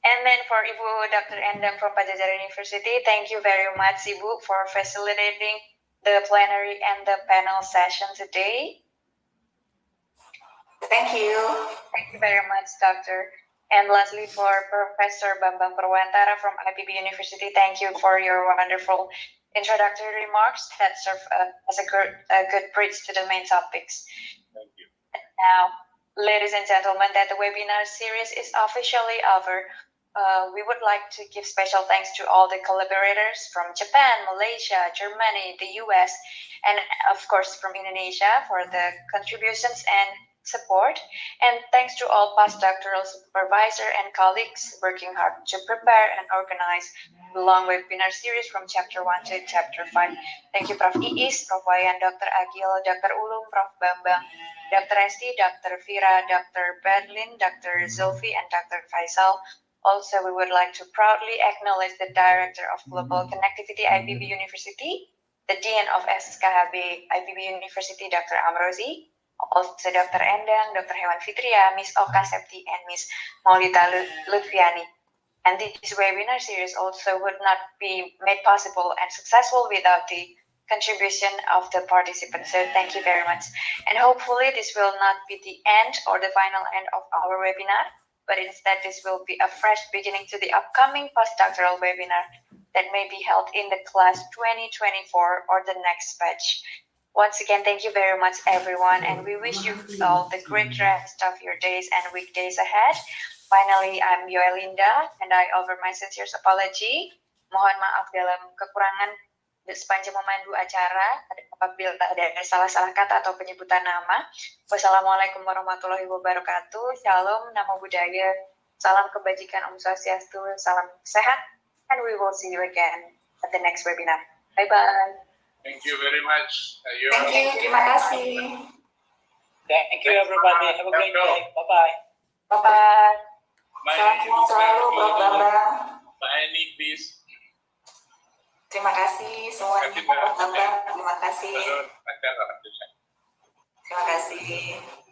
And then for Ibu Dr. Endang from Pajajaran University, thank you very much, Ibu, for facilitating the plenary and the panel session today. Thank you. Thank you very much, Doctor. And lastly, for Professor Bambang Purwantara from IPB University, thank you for your wonderful introductory remarks that serve as a good bridge to the main topics. Thank you. Now, ladies and gentlemen, that the webinar series is officially over. We would like to give special thanks to all the collaborators from Japan, Malaysia, Germany, the US, and of course from Indonesia for the contributions and support, and thanks to all postdoctoral supervisor and colleagues working hard to prepare and organize the long webinar series from Chapter 1 to Chapter 5. Thank you Prof. Iis, Prof. Wayan, Dr. Agil, Dr. Ulum, Prof. Bambang, Dr. Esti, Dr. Vira, Dr. Berlin, Dr. Zulfi, and Dr. Faisal. Also, we would like to proudly acknowledge the Director of Global Connectivity IPB University, the Dean of SKHB IPB University, Dr. Amrozi, also Dr. Endang, Dr. Hewan Fitria, Miss Oka Septi, and Miss Maulita Lutfiani. And this webinar series also would not be made possible and successful without the contribution of the participants. So thank you very much. And hopefully this will not be the end or the final end of our webinar, but instead this will be a fresh beginning to the upcoming postdoctoral webinar that may be held in the class 2024 or the next batch. Once again, thank you very much everyone, and we wish you all the great rest of your days and weekdays ahead. Finally, I'm Yoelinda, and I offer my sincere apology. Mohon maaf dalam kekurangan sepanjang memandu acara apabila ada salah-salah kata atau penyebutan nama. Wassalamualaikum warahmatullahi wabarakatuh. Shalom, namo buddhaya, salam kebajikan, Om Swastiastu, salam sehat, and we will see you again at the next webinar. Bye-bye. Thank you very much. Thank you, terima kasih. Thank you, everybody. Have a great day. Bye-bye. Bye-bye. Salam sehat selalu, Prof. Bambang. Mbak Eni, please. Terima kasih semuanya, Prof. Bambang. Terima kasih. Acara. Terima kasih.